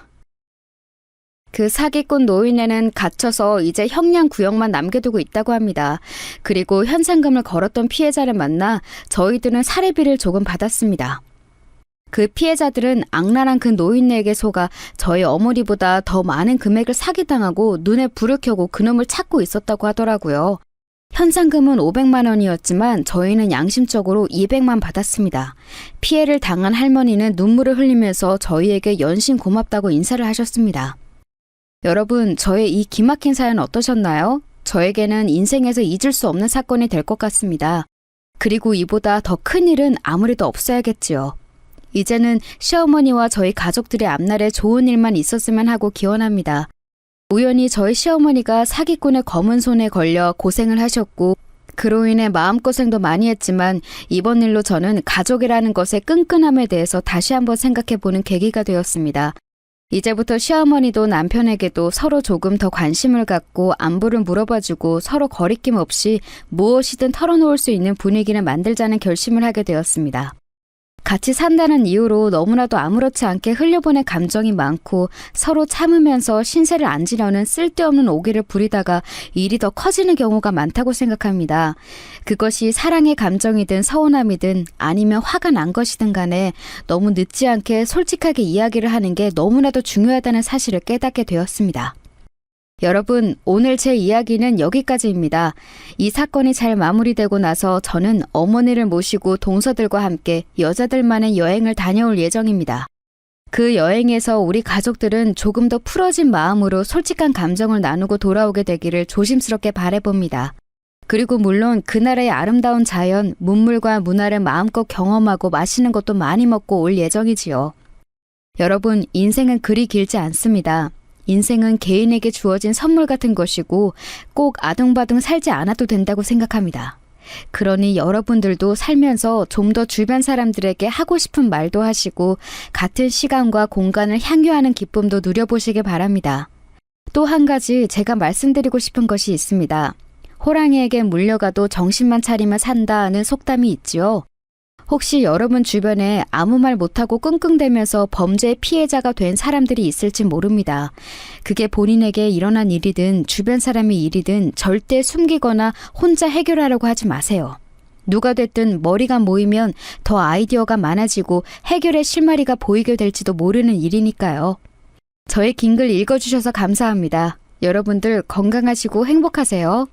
그 사기꾼 노인네는 갇혀서 이제 형량구역만 남겨두고 있다고 합니다. 그리고 현상금을 걸었던 피해자를 만나 저희들은 사례비를 조금 받았습니다. 그 피해자들은 악랄한 그 노인네에게 속아 저희 어머니보다 더 많은 금액을 사기당하고 눈에 불을 켜고 그놈을 찾고 있었다고 하더라고요. 현상금은 500만 원이었지만 저희는 양심적으로 200만 받았습니다. 피해를 당한 할머니는 눈물을 흘리면서 저희에게 연신 고맙다고 인사를 하셨습니다. 여러분, 저의 이 기막힌 사연 어떠셨나요? 저에게는 인생에서 잊을 수 없는 사건이 될 것 같습니다. 그리고 이보다 더 큰 일은 아무래도 없어야겠지요. 이제는 시어머니와 저희 가족들의 앞날에 좋은 일만 있었으면 하고 기원합니다. 우연히 저희 시어머니가 사기꾼의 검은 손에 걸려 고생을 하셨고 그로 인해 마음고생도 많이 했지만 이번 일로 저는 가족이라는 것의 끈끈함에 대해서 다시 한번 생각해보는 계기가 되었습니다. 이제부터 시어머니도 남편에게도 서로 조금 더 관심을 갖고 안부를 물어봐주고 서로 거리낌 없이 무엇이든 털어놓을 수 있는 분위기를 만들자는 결심을 하게 되었습니다. 같이 산다는 이유로 너무나도 아무렇지 않게 흘려보낸 감정이 많고 서로 참으면서 신세를 안 지려는 쓸데없는 오기를 부리다가 일이 더 커지는 경우가 많다고 생각합니다. 그것이 사랑의 감정이든 서운함이든 아니면 화가 난 것이든 간에 너무 늦지 않게 솔직하게 이야기를 하는 게 너무나도 중요하다는 사실을 깨닫게 되었습니다. 여러분, 오늘 제 이야기는 여기까지입니다. 이 사건이 잘 마무리되고 나서 저는 어머니를 모시고 동서들과 함께 여자들만의 여행을 다녀올 예정입니다. 그 여행에서 우리 가족들은 조금 더 풀어진 마음으로 솔직한 감정을 나누고 돌아오게 되기를 조심스럽게 바라봅니다. 그리고 물론 그 나라의 아름다운 자연, 문물과 문화를 마음껏 경험하고 맛있는 것도 많이 먹고 올 예정이지요. 여러분, 인생은 그리 길지 않습니다. 인생은 개인에게 주어진 선물 같은 것이고 꼭 아둥바둥 살지 않아도 된다고 생각합니다. 그러니 여러분들도 살면서 좀 더 주변 사람들에게 하고 싶은 말도 하시고 같은 시간과 공간을 향유하는 기쁨도 누려보시길 바랍니다. 또 한 가지 제가 말씀드리고 싶은 것이 있습니다. 호랑이에게 물려가도 정신만 차리면 산다는 속담이 있지요. 혹시 여러분 주변에 아무 말 못하고 끙끙대면서 범죄의 피해자가 된 사람들이 있을지 모릅니다. 그게 본인에게 일어난 일이든 주변 사람의 일이든 절대 숨기거나 혼자 해결하려고 하지 마세요. 누가 됐든 머리가 모이면 더 아이디어가 많아지고 해결의 실마리가 보이게 될지도 모르는 일이니까요. 저의 긴 글 읽어주셔서 감사합니다. 여러분들 건강하시고 행복하세요.